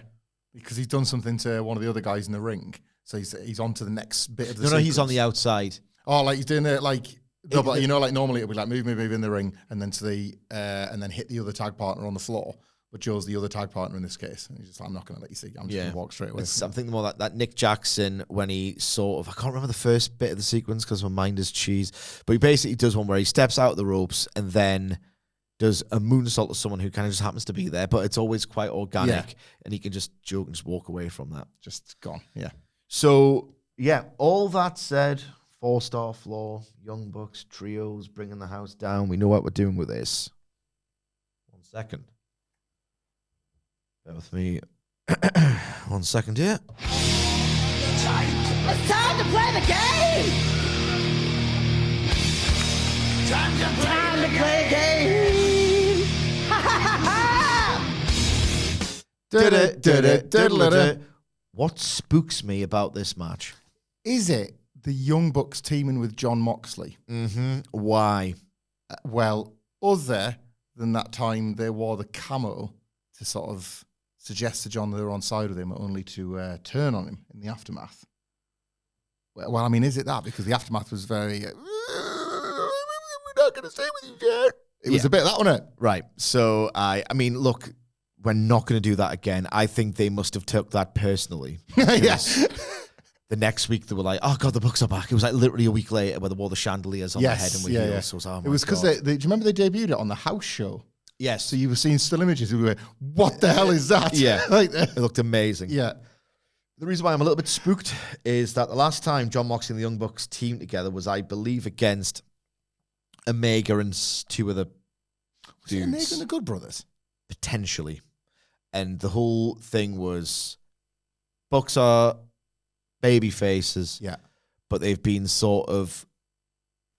because he's done something to one of the other guys in the ring, so he's on to the next bit of the. No, he's on the outside. Oh, like he's doing it like. No, but you know, like normally it'll be like move in the ring, and then to the and then hit the other tag partner on the floor. But Joe's the other tag partner in this case, and he's just like, I'm not going to let you see. I'm just going to walk straight away. I'm thinking more that Nick Jackson when he sort of, I can't remember the first bit of the sequence because my mind is cheese, but he basically does one where he steps out of the ropes and then does a moonsault to someone who kind of just happens to be there, but it's always quite organic, and he can just joke and just walk away from that. Just gone, yeah. So, yeah, all that said, 4-star floor, Young Bucks, trios, bringing the house down. We know what we're doing with this. 1 second. Bear with me 1 second here. It's time to play the game! Time to play the game! Ha ha ha! What spooks me about this match? Is it the Young Bucks teaming with John Moxley? Why? Well, other than that time they wore the camo to sort of suggest to John they were on side with him, only to turn on him in the aftermath. Well, I mean, is it that? Because the aftermath was very, we're not going to stay with you, John. It was a bit of that, wasn't it? Right. So, I mean, look, we're not going to do that again. I think they must have took that personally. Yes. The next week, they were like, oh, God, the Bucks are back. It was like literally a week later where they wore the chandeliers on their head and we heels. So it was because do you remember they debuted it on the house show? Yes. So you were seeing still images and we were, what the hell is that? Yeah. Like, it looked amazing. Yeah. The reason why I'm a little bit spooked is that the last time John Moxley and the Young Bucks teamed together was, I believe, against Omega and two other dudes. Omega and the Good Brothers? Potentially. And the whole thing was Bucks are baby faces. Yeah. But they've been sort of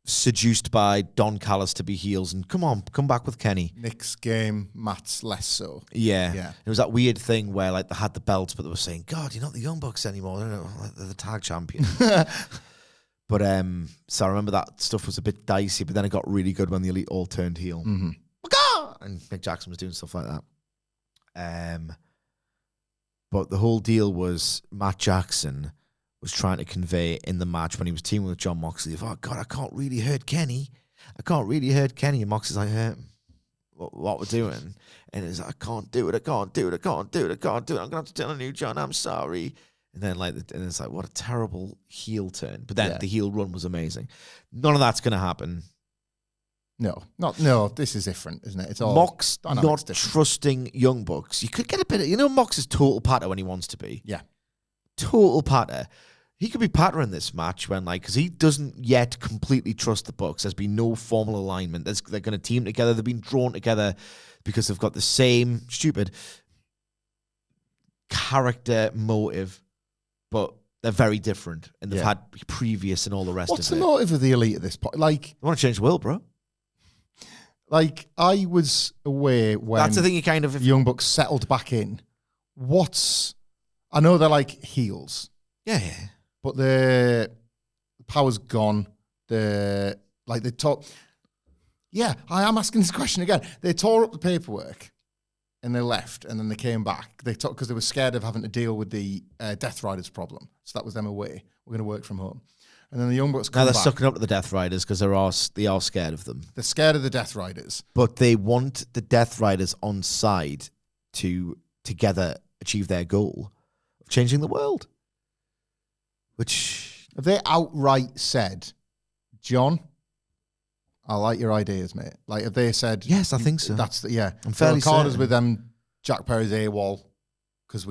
seduced by Don Callis to be heels and come back with Kenny. Nick's game, Matt's less so. Yeah. It was that weird thing where like they had the belts, but they were saying, God, you're not the Young Bucks anymore. They're the tag champion. But so I remember that stuff was a bit dicey, but then it got really good when the Elite all turned heel. Mm-hmm. And Nick Jackson was doing stuff like that. But the whole deal was Matt Jackson was trying to convey in the match when he was teaming with John Moxley, oh, God, I can't really hurt Kenny. And Moxley's like, what we're doing? And it's like, I can't do it. I'm going to have to tell a new John, I'm sorry. And then and it's like, what a terrible heel turn. But then the heel run was amazing. None of that's going to happen. No, this is different, isn't it? It's all Mox not trusting Young Bucks. You could get a bit of, Mox is total patter when he wants to be. Yeah. Total patter. He could be patter in this match when, because he doesn't yet completely trust the Bucks. There's been no formal alignment. They're going to team together. They've been drawn together because they've got the same stupid character motive, but they're very different. And they've had previous and all the rest of it. What's the motive of the Elite at this point? They want to change the world, bro. I was aware when that's the thing. You kind of Young Bucks settled back in. I know they're like heels. Yeah. But the power's gone. They talk. Yeah, I am asking this question again. They tore up the paperwork and they left, and then they came back. They talked because they were scared of having to deal with the Death Riders problem. So that was them away. We're going to work from home. And then the Young Bucks come back. Now they're sucking up to the Death Riders because they are scared of them. They're scared of the Death Riders. But they want the Death Riders on side to together achieve their goal of changing the world. Which... Have they outright said, John, I like your ideas, mate? Have they said... Yes, I think so. I'm fairly certain. With them, Jack Perry's AWOL, because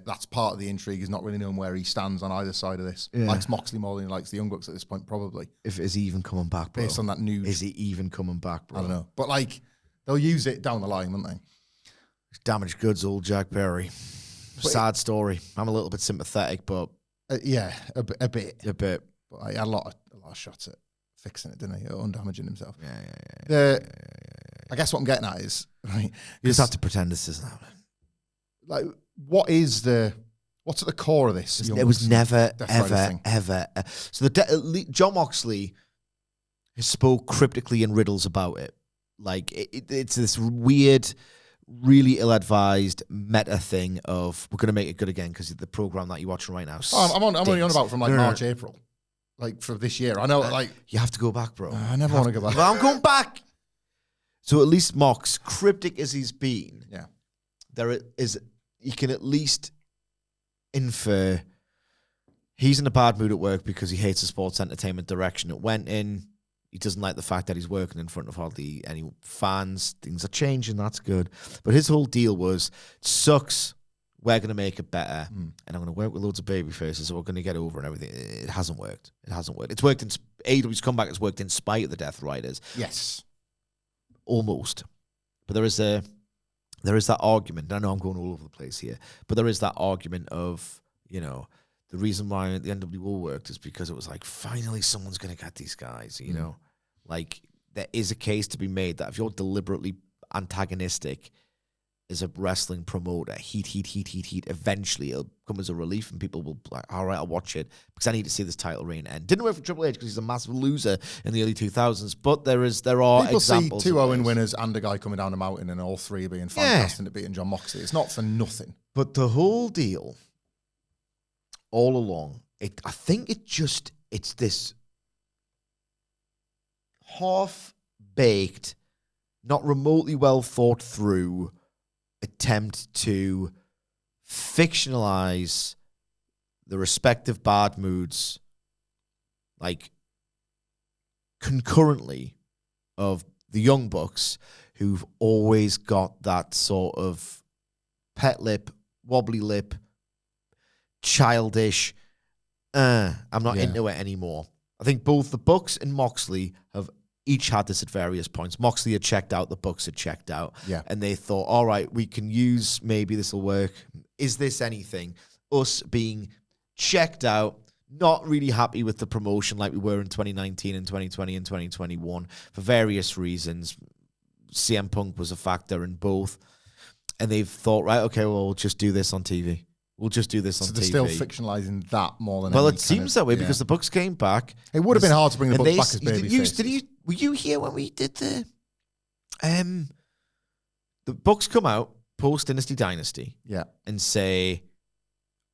that's part of the intrigue. He's not really knowing where he stands on either side of this. Yeah. Likes Moxley more than he likes the Young Bucks at this point, probably. Is he even coming back, bro? Based on that news. Is he even coming back, bro? I don't know. But, they'll use it down the line, won't they? Damaged goods, old Jack Perry. Sad story. I'm a little bit sympathetic, but yeah, a bit. But he had a lot of shots at fixing it, didn't he? Or undamaging himself. Yeah. I guess what I'm getting at is, right, You just have to pretend this isn't happening. Like, what's at the core of this? It was never, ever. So John Moxley has spoke cryptically in riddles about it. Like, it's this weird, really ill-advised meta thing of, we're going to make it good again because the program that you're watching right now I'm only on about from March, April. Like, for this year. I know, like... You have to go back, bro. I never want to go back. I'm going back! So at least Mox, cryptic as he's been, you can at least infer he's in a bad mood at work because he hates the sports entertainment direction it went in. He doesn't like the fact that he's working in front of hardly any fans. Things are changing, that's good. But his whole deal was, it sucks, we're going to make it better, and I'm going to work with loads of baby faces, so we're going to get over and everything. It hasn't worked. It's worked in... AEW's comeback has worked in spite of the Death Riders. Yes. Almost. But there is that argument. I know I'm going all over the place here, but there is that argument of, the reason why the NWO worked is because it was like, finally someone's going to get these guys, Like, there is a case to be made that if you're deliberately antagonistic as a wrestling promoter, heat, eventually it'll come as a relief and people will be like, all right, I'll watch it because I need to see this title reign end. Didn't work for Triple H because he's a massive loser in the early 2000s, but there are people examples. See 2 Owen winners and a guy coming down the mountain and all three being fantastic at beating John Moxley. It's not for nothing. But the whole deal, all along, I think it's this half-baked, not remotely well thought through attempt to fictionalize the respective bad moods, like, concurrently of the Young Bucks, who've always got that sort of pet lip, wobbly lip, childish, I'm not into it anymore. I think both the Bucks and Moxley have each had this at various points. Moxley had checked out, the Bucks had checked out. Yeah. And they thought, all right, we can use, maybe this will work. Is this anything? Us being checked out, not really happy with the promotion like we were in 2019 and 2020 and 2021 for various reasons. CM Punk was a factor in both. And they've thought, right, okay, well, we'll just do this on TV. We'll just do this on TV. So they're still fictionalizing that more than Well, it seems that way because the Bucks came back. It would have been hard to bring the Bucks back as baby were you here when we did the Bucks come out post Dynasty and say,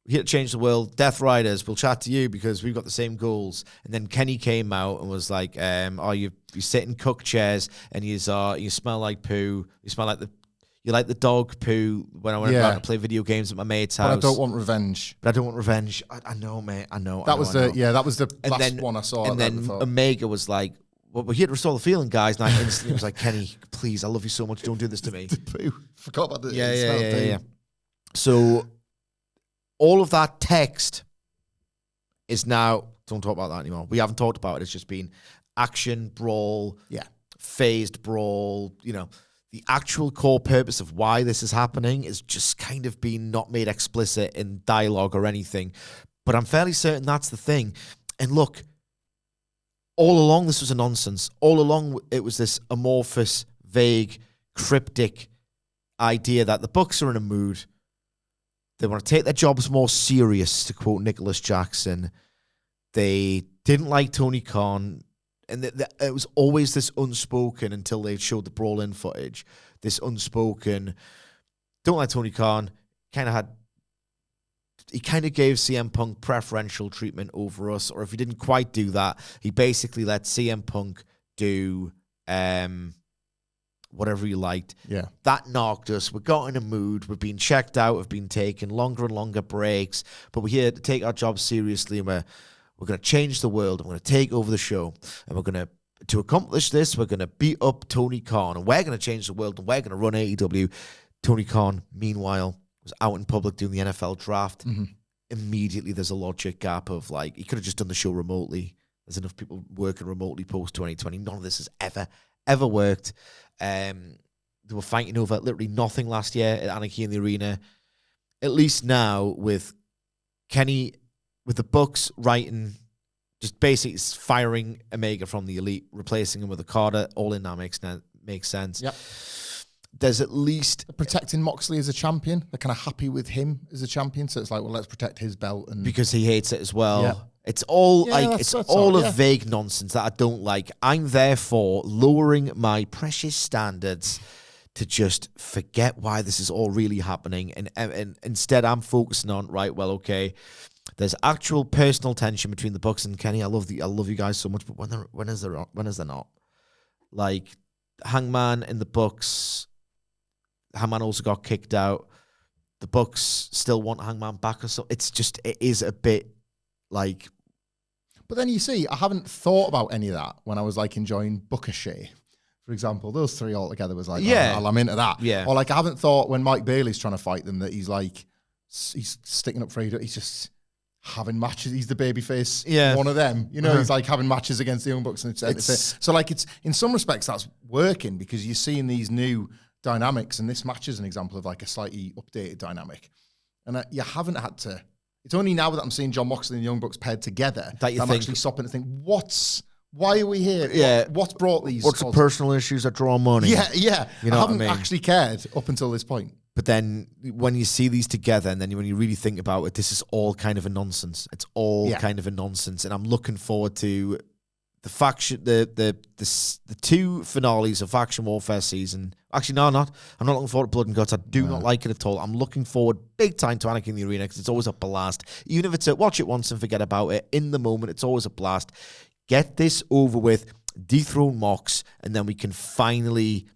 we're here to change the world, Death Riders, we'll chat to you because we've got the same goals. And then Kenny came out and was like, you sit in cook chairs and you smell like poo, you like the dog poo when I went out to play video games at my mate's house. But I don't want revenge. I know, mate. I know. That was the last one I saw. And then Omega was like, well, we're here to restore the feeling, guys. And I instantly was like, Kenny, please, I love you so much. Don't do this to me. The poo. Forgot about the Yeah. So all of that text is now, don't talk about that anymore. We haven't talked about it. It's just been action, brawl, phased brawl, The actual core purpose of why this is happening is just kind of being not made explicit in dialogue or anything. But I'm fairly certain that's the thing. And look, all along this was a nonsense. All along it was this amorphous, vague, cryptic idea that the Bucks are in a mood. They want to take their jobs more serious, to quote Nicholas Jackson. They didn't like Tony Khan. And it was always this unspoken, until they showed the brawl-in footage, this unspoken, don't like Tony Khan, he kind of gave CM Punk preferential treatment over us, or if he didn't quite do that, he basically let CM Punk do whatever he liked. Yeah. That knocked us. We got in a mood. We've been checked out. We've been taking longer and longer breaks, but we're here to take our job seriously, and we're going to change the world. I'm going to take over the show. And we're going to accomplish this, we're going to beat up Tony Khan. And we're going to change the world. And we're going to run AEW. Tony Khan, meanwhile, was out in public doing the NFL draft. Mm-hmm. Immediately, there's a logic gap of, like, he could have just done the show remotely. There's enough people working remotely post-2020. None of this has ever worked. The they were fighting over literally nothing last year at Anarchy in the Arena. At least now with Kenny, with the Bucks writing, just basically firing Omega from the Elite, replacing him with a Carter, all in now makes sense. Yep. There's at least... Protecting Moxley as a champion. They're kind of happy with him as a champion. So it's like, well, let's protect his belt. And because he hates it as well. Yeah. It's all that's vague nonsense that I don't like. I'm therefore lowering my precious standards to just forget why this is all really happening. And instead I'm focusing on, right, well, okay, there's actual personal tension between the Bucks and Kenny. I love you guys so much, but when is there not? Like, Hangman and the Bucks... Hangman also got kicked out. The Bucks still want Hangman back or so. It is a bit like... But then you see, I haven't thought about any of that when I was like enjoying Booker Shea, for example. Those three all together was like, yeah, oh, I'm into that. Yeah. Or like I haven't thought when Mike Bailey's trying to fight them that he's sticking up for AEW. He's just having matches. He's the babyface, one of them. You know, he's like having matches against the Young Bucks. And so like it's in some respects that's working because you're seeing these new dynamics, and this match is an example of like a slightly updated dynamic. And you haven't had to. It's only now that I'm seeing John Moxley and the Young Bucks paired together that I'm actually stopping to think, why are we here? Yeah. What's brought these? What's the personal issues that draw money? Yeah. You know I haven't what I mean? actually cared up until this point. But then when you see these together and then when you really think about it, this is all kind of a nonsense. It's all kind of a nonsense. And I'm looking forward to the faction, the two finales of Faction Warfare season. Actually, no, I'm not looking forward to Blood and Guts. I do not like it at all. I'm looking forward big time to Anarchy in the Arena because it's always a blast. Even if it's a watch it once and forget about it, in the moment, it's always a blast. Get this over with, dethrone Mox, and then we can finally...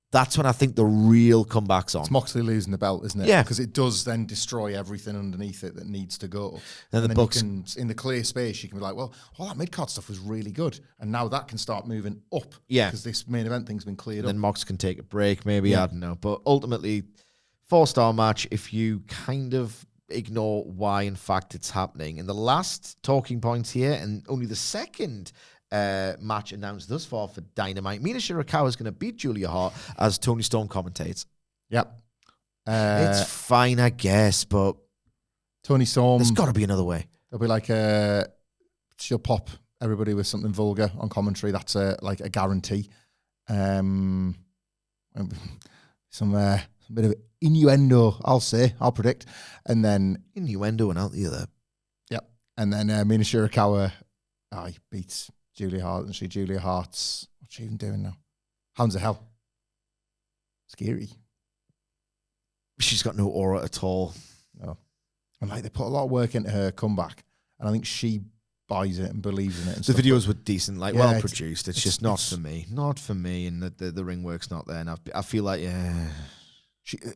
That's when I think the real comeback's on. It's Moxley losing the belt, isn't it? Yeah. Because it does then destroy everything underneath it that needs to go. Then the Bucks... in the clear space, you can be like, well, all that mid-card stuff was really good. And now that can start moving up. Yeah. Because this main event thing's been cleared up. Then Mox can take a break, maybe, I don't know. But ultimately, 4-star match, if you kind of ignore why, in fact, it's happening. And the last talking points here, and only the second... match announced thus far for Dynamite. Mina Shirakawa is going to beat Julia Hart as Tony Storm commentates. Yep. It's fine, I guess, but Tony Storm... There's got to be another way. There'll be like she'll pop everybody with something vulgar on commentary. That's like a guarantee. Some bit of innuendo, I'll predict. And then... Innuendo and out the other. Yep. And then Mina Shirakawa beats... Julia Hart, and Julia Hart's... What's she even doing now? Hounds of Hell. Scary. She's got no aura at all. No. And like they put a lot of work into her comeback, and I think she buys it and believes in it. And the stuff, videos were decent, like well produced. It's just not for me, and the ring work's not there. And I feel like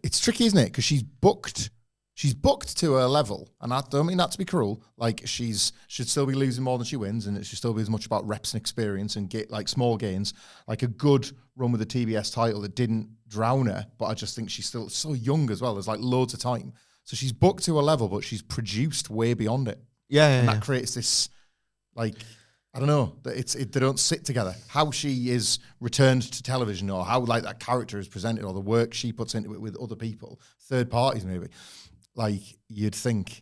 it's tricky, isn't it? Because she's booked. She's booked to a level, and I don't mean that to be cruel. Like should still be losing more than she wins, and it should still be as much about reps and experience and get like small gains. Like a good run with the TBS title that didn't drown her, but I just think she's still so young as well. There's like loads of time, so she's booked to a level, but she's produced way beyond it. And that creates this like I don't know that they don't sit together. How she is returned to television, or how like that character is presented, or the work she puts into it with other people, third parties maybe. Like, you'd think,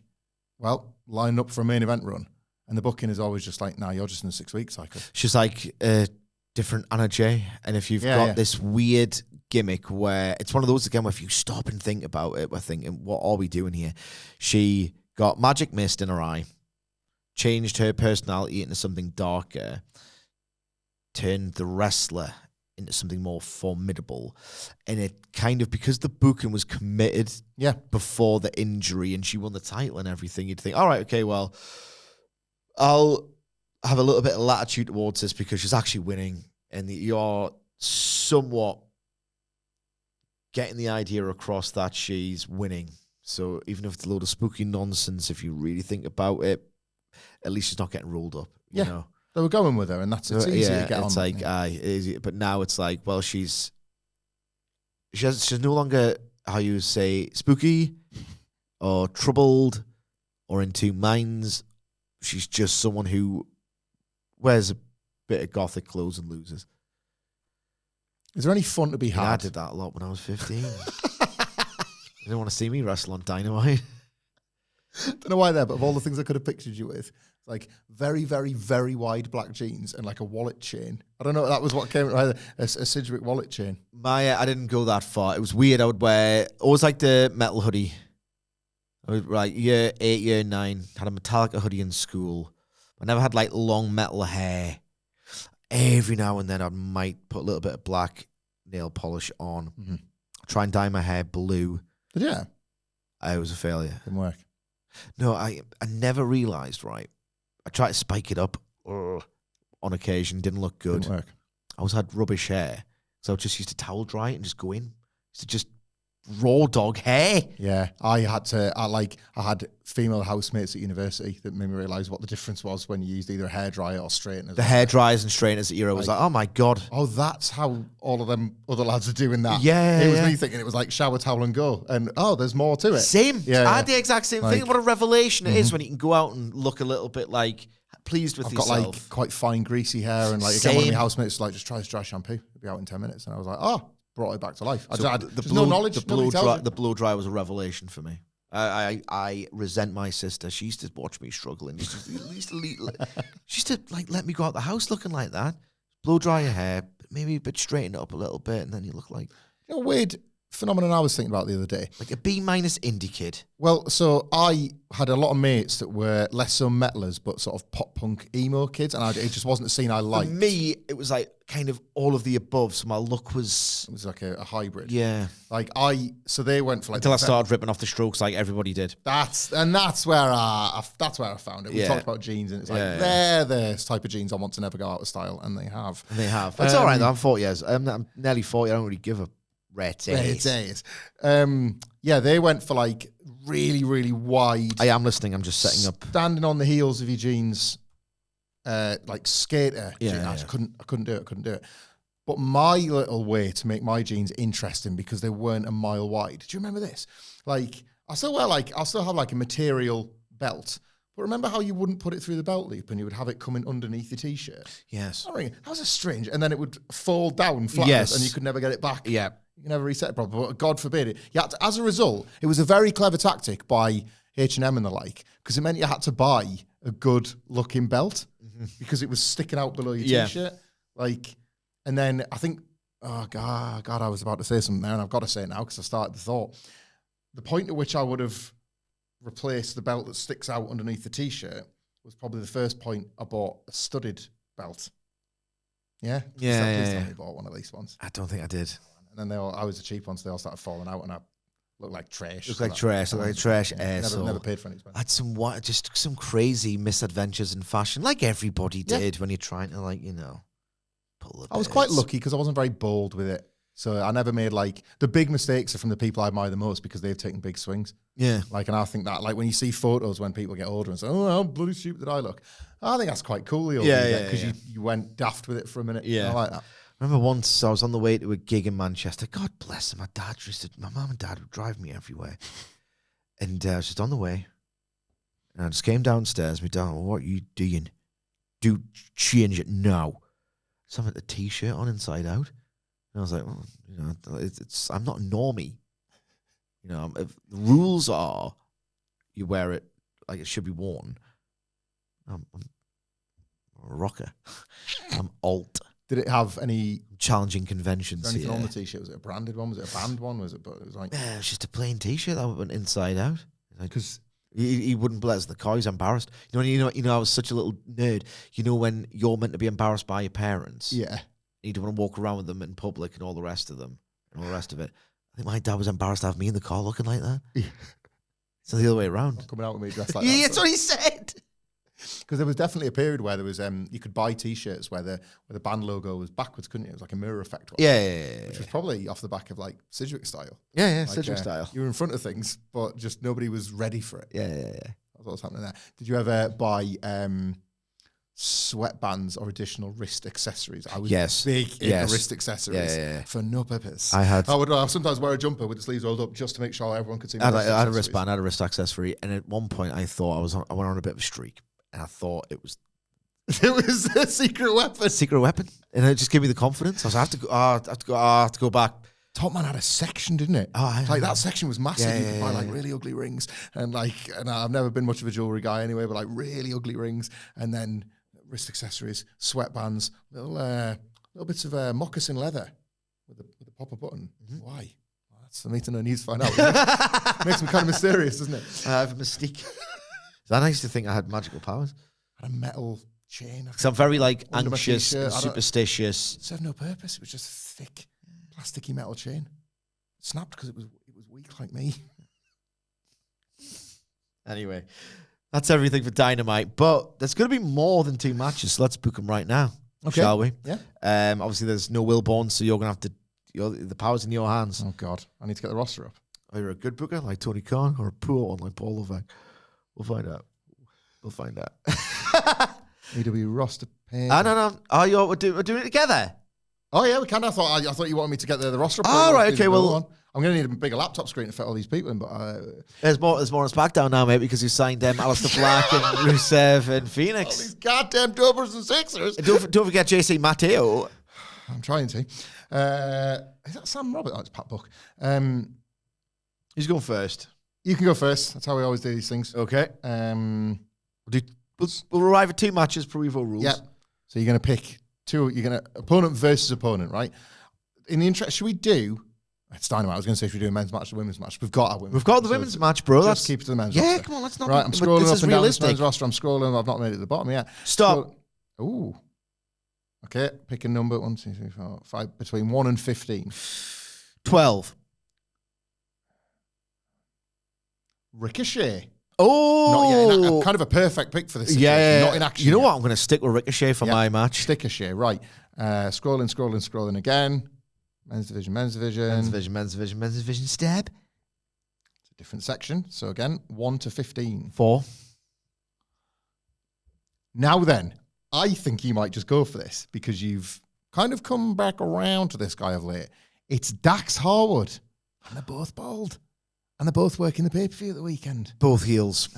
well, line up for a main event run. And the booking is always just like, nah, you're just in a 6-week cycle. She's like a different Anna Jay. And if you've got this weird gimmick where it's one of those, again, where if you stop and think about it, we're thinking, what are we doing here? She got magic mist in her eye, changed her personality into something darker, turned the wrestler into something more formidable, and it kind of, because the booking was committed before the injury and she won the title and everything, you'd think, all right, okay, well, I'll have a little bit of latitude towards this because she's actually winning, and you're somewhat getting the idea across that she's winning. So even if it's a load of spooky nonsense, if you really think about it, at least she's not getting rolled up, you know. They were going with her, and it's easy to get on. It's like, easy, but now it's like, well, she's no longer, how you say, spooky or troubled or in two minds. She's just someone who wears a bit of gothic clothes and loses. Is there any fun to be Yeah, I had? did that a lot when I was 15. You didn't want to see me wrestle on Dynamite. Don't know why there, but of all the things I could have pictured you with, it's like very, very, very wide black jeans and like a wallet chain. I don't know. That was what came right, a Sidgwick wallet chain. I didn't go that far. It was weird. I would wear always like the metal hoodie. I was like year 8, year 9, had a Metallica hoodie in school. I never had like long metal hair. Every now and then I might put a little bit of black nail polish on. Mm-hmm. Try and dye my hair blue. Did you? I was a failure. Didn't work. No, I never realised, right? I tried to spike it up on occasion. Didn't look good. Didn't work. I always had rubbish hair. So I just used to towel dry it and just go in. Used to just raw dog hair. Yeah, I had female housemates at university that made me realise what the difference was when you used either a hairdryer or straighteners. The hair dryers and straighteners era was like, oh my God. Oh, that's how all of them other lads are doing that. Yeah. It was me thinking it was like shower towel and go. And there's more to it. Same. Yeah, I had the exact same thing. What a revelation it is when you can go out and look a little bit like pleased with yourself. I've got like quite fine greasy hair and like again, one of my housemates was like, just try this dry shampoo. It'll be out in 10 minutes. And I was like, brought it back to life. So no knowledge. The blow dry was a revelation for me. I resent my sister. She used to watch me struggling. She used to like let me go out the house looking like that. Blow dry your hair, maybe a bit straighten it up a little bit, and then you look like weird phenomenon I was thinking about the other day. Like a B- indie kid. Well, so I had a lot of mates that were less so metalers, but sort of pop punk emo kids, and it just wasn't a scene I liked. For me, it was like kind of all of the above. So my look was... It was like a hybrid. Yeah. So they went for like... Until I started ripping off the Strokes like everybody did. That's where I found it. We talked about jeans, and it's like, they're the type of jeans I want to never go out of style, and they have. It's all right, though. I'm 40 years. I'm nearly 40. I don't really give a days. They went for like really, really wide. I am listening. I'm just setting up. Standing on the heels of your jeans, like skater. Yeah. I couldn't do it. But my little way to make my jeans interesting because they weren't a mile wide. Do you remember this? Like I'll still have like a material belt. But remember how you wouldn't put it through the belt loop and you would have it coming underneath your t-shirt? Yes. That was a strange. And then it would fall down flat and you could never get it back. Yeah. You can never reset it properly, but God forbid it. As a result, it was a very clever tactic by H&M and the like, because it meant you had to buy a good-looking belt because it was sticking out below your t-shirt. And then I think, oh God, I was about to say something there, and I've got to say it now because I started the thought. The point at which I would have replaced the belt that sticks out underneath the t-shirt was probably the first point I bought a studded belt. Yeah? Please tell me you bought one of these ones. I don't think I did. And then I was a cheap one, so they all started falling out, and I looked like trash. Looked like trash Never paid for anything. I had some crazy misadventures in fashion, like everybody did when you're trying to, pull the I was quite lucky because I wasn't very bold with it. So I never made the big mistakes are from the people I admire the most because they've taken big swings. Yeah. And I think that, when you see photos when people get older and say, oh, how bloody stupid did I look? I think that's quite cool. Because you went daft with it for a minute. Yeah. I like that. I remember once I was on the way to a gig in Manchester. God bless them. My mum and dad would drive me everywhere. And I was just on the way. And I just came downstairs. My dad, what are you doing? Do change it now. So I had the t-shirt on inside out. And I was like, I'm not a normie. If the rules are you wear it like it should be worn. I'm a rocker. I'm alt. Did it have any challenging conventions? Anything on the t-shirt? Was it a branded one? Was it a band one? It was like it was just a plain t-shirt that went inside out. Because he wouldn't bless the car. He's embarrassed. I was such a little nerd. When you're meant to be embarrassed by your parents. Yeah. You don't want to walk around with them in public and all the rest of them and all the rest of it. I think my dad was embarrassed to have me in the car looking like that. Yeah. So the other way around. Coming out with me dressed like that. Yeah, that's what he said. Because there was definitely a period where there was you could buy t-shirts where the band logo was backwards, couldn't you? It was like a mirror effect. Which was probably off the back of Sidgwick style. Yeah, Sidgwick style. You were in front of things, but just nobody was ready for it. Yeah. That's what was happening there. Did you ever buy sweatbands or additional wrist accessories? I was big into wrist accessories for no purpose. I would sometimes wear a jumper with the sleeves rolled up just to make sure everyone could see me. I had a wristband, I had a wrist accessory, and at one point I thought I went on a bit of a streak. And I thought it was It was a secret weapon. Secret weapon. And it just gave me the confidence. I was like, I have to go back. Top Man had a section, didn't it? Oh, like that section was massive. Yeah, You could yeah, buy yeah, like yeah. really ugly rings and I've never been much of a jewelry guy anyway, but like really ugly rings and then wrist accessories, sweatbands, little bits of moccasin leather with a popper button. Mm-hmm. Why? Well, that's for me to know. Needs to find out. Makes me kind of mysterious, doesn't it? I have a mystique. I used to think I had magical powers. I had a metal chain. Because I'm very like Under my anxious t-shirt. and superstitious. It served no purpose. It was just a thick, plasticky metal chain. It snapped because it was weak like me. Anyway, that's everything for Dynamite. But there's going to be more than 2 matches, so let's book them right now, shall we? Yeah. Obviously, there's no Wilborn, so you're going to have to. The power's in your hands. Oh God, I need to get the roster up. Are you a good booker like Tony Khan or a poor one like Paul Levesque? We'll find out. AEW roster page. No. Oh, we're doing it together. Oh yeah, we can. I thought you wanted me to get the roster up. Oh, right, okay, well- I'm going to need a bigger laptop screen to fit all these people in, but There's more on SmackDown now, mate, because you signed Aleister Black and Rusev and all Phoenix. these goddamn Dovers and Sixers. And don't forget JC Mateo. I'm trying to. Is that Sam Robert? Oh, it's Pat Buck. He's going first. You can go first. That's how we always do these things. Okay. We'll arrive at 2 matches per Evo rules. Yeah. So you're going to pick 2. You're going to opponent versus opponent, right? In the interest, should we do? It's Dynamite. I was going to say, should we do a men's match or a women's match? We've got our women's. We've got the so women's match, bro. Just keep it to the men's. Yeah, roster. come on, let's not. Right, I'm scrolling this up is and down this realistic. men's roster. I'm scrolling. I've not made it to the bottom yet. Stop. Ooh. Okay, pick a number. 1, 2, 3, 4, 5. Between 1 and 15. 12. Ricochet. Oh, Not yet. Kind of a perfect pick for this situation. yeah. Not in action. You know yet. what? I'm going to stick with Ricochet for my match. Stickershare, right. Scrolling again. Men's division. Men's division. Stab. It's a different section. So again, 1 to 15. 4. Now then, I think you might just go for this because you've kind of come back around to this guy of late. It's Dax Harwood. And they're both bald. And they're both working the pay-per-view at the weekend. Both heels.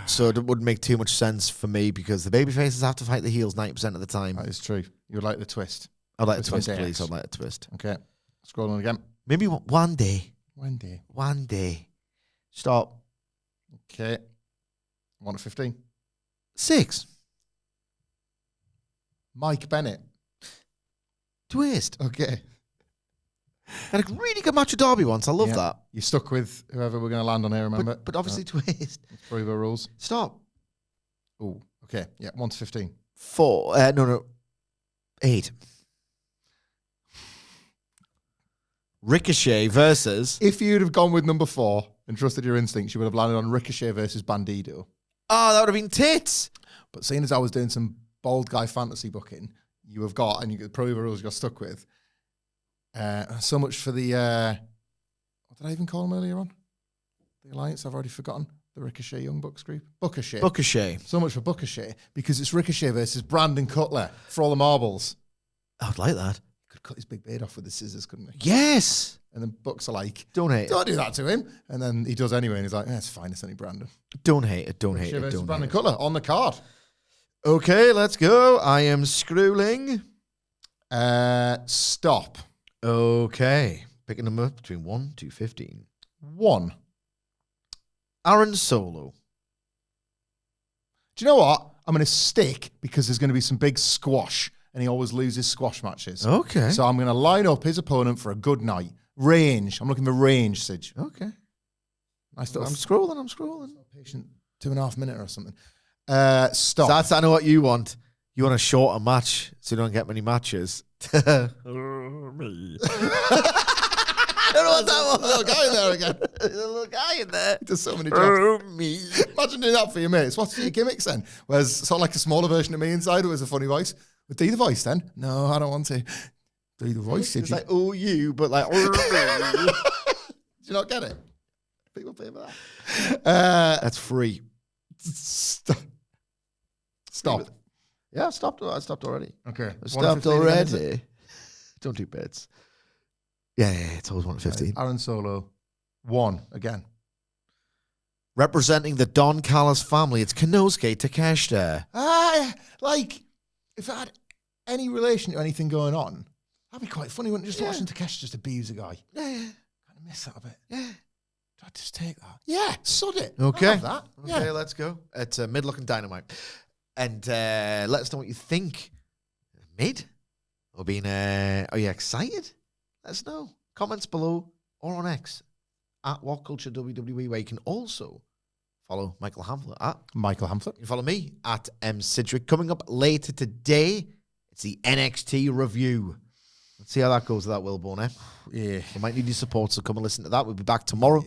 So it wouldn't make too much sense for me because the babyfaces have to fight the heels 90% of the time. That is true. You would like the twist. I'd like a Twist twist, on please. Dax. I'd like a twist. Okay. Scrolling again. Maybe one day. One day. Stop. Okay. 1 to 15. 6. Mike Bennett. Twist. Okay. Had a really good match with Darby once. I love that. You stuck with whoever we're going to land on here, remember? But obviously twist. Brewer rules. Stop. Oh, okay. Yeah, 1 to 15. 4. No. 8. Ricochet versus. If you'd have gone with number 4 and trusted your instincts, you would have landed on Ricochet versus Bandido. Oh, that would have been tits. But seeing as I was doing some bald guy fantasy booking, you have got, and you the Pro Evo rules you got stuck with. So much for the, what did I even call them earlier on? The Alliance, I've already forgotten. The Ricochet Young Bucks group. Bookershea. So much for Bookershea, because it's Ricochet versus Brandon Cutler for all the marbles. I would like that. He could cut his big beard off with the scissors, couldn't he? Yes. And then Bucks are like, Don't hate it. don't do that to him. And then he does anyway, and he's like, it's fine, it's only Brandon. Don't hate it. Don't hate Ricochet it. versus Don't Brandon hate it. Cutler on the card. Okay, let's go. I am scrolling. Stop. Okay. Pick a number between 1 to 15. 1. Aaron Solo. Do you know what? I'm going to stick because there's going to be some big squash, and he always loses squash matches. Okay. So I'm going to line up his opponent for a good night. Range. I'm looking for range, Sidge. Okay. Nice little. I'm scrolling. Patient 2.5 minutes or something. Stop. So that's, I know what you want. You want a shorter match so you don't get many matches. Me. I don't know what that was. Little guy in there again. There's a little guy in there. He does so many jobs. Me. Imagine doing that for your mates. What's your gimmicks then? Where's sort of like a smaller version of me inside who has a funny voice? But do the voice then? No, I don't want to. Do the voice, Sidge. It's like, oh, you, but like, me. Do you not get it? People pay for that. That's free. Stop. Yeah, I stopped already. Okay. I stopped already. Don't do bits. Yeah, it's always 1 to 15. Aaron Solo, 1 again. Representing the Don Callis family, it's Konosuke Takeshita. Like, if I had any relation to anything going on, that'd be quite funny, wouldn't it? Just watching Takeshi just abuse a guy. Yeah. Kind of miss that a bit. Yeah. Do I just take that? Yeah, sod it. Okay. I'll have that. Okay, Yeah. let's go. It's Mid-Looking Dynamite. And let us know what you think. Mid? Or are you excited? Let us know. Comments below or on X at WhatCulture WWE, where you can also follow Michael Hamflett at Michael Hamflett. You can follow me at Sidgwick. Coming up later today, it's the NXT review. Let's see how that goes with that Wilborn, eh? Yeah. We might need your support, so come and listen to that. We'll be back tomorrow,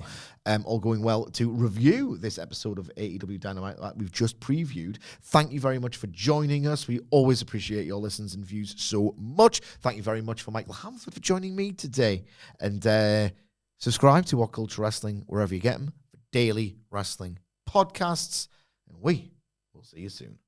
all going well, to review this episode of AEW Dynamite that we've just previewed. Thank you very much for joining us. We always appreciate your listens and views so much. Thank you very much for Michael Hamflett for joining me today. And subscribe to WhatCulture Wrestling wherever you get them for daily wrestling podcasts. And we will see you soon.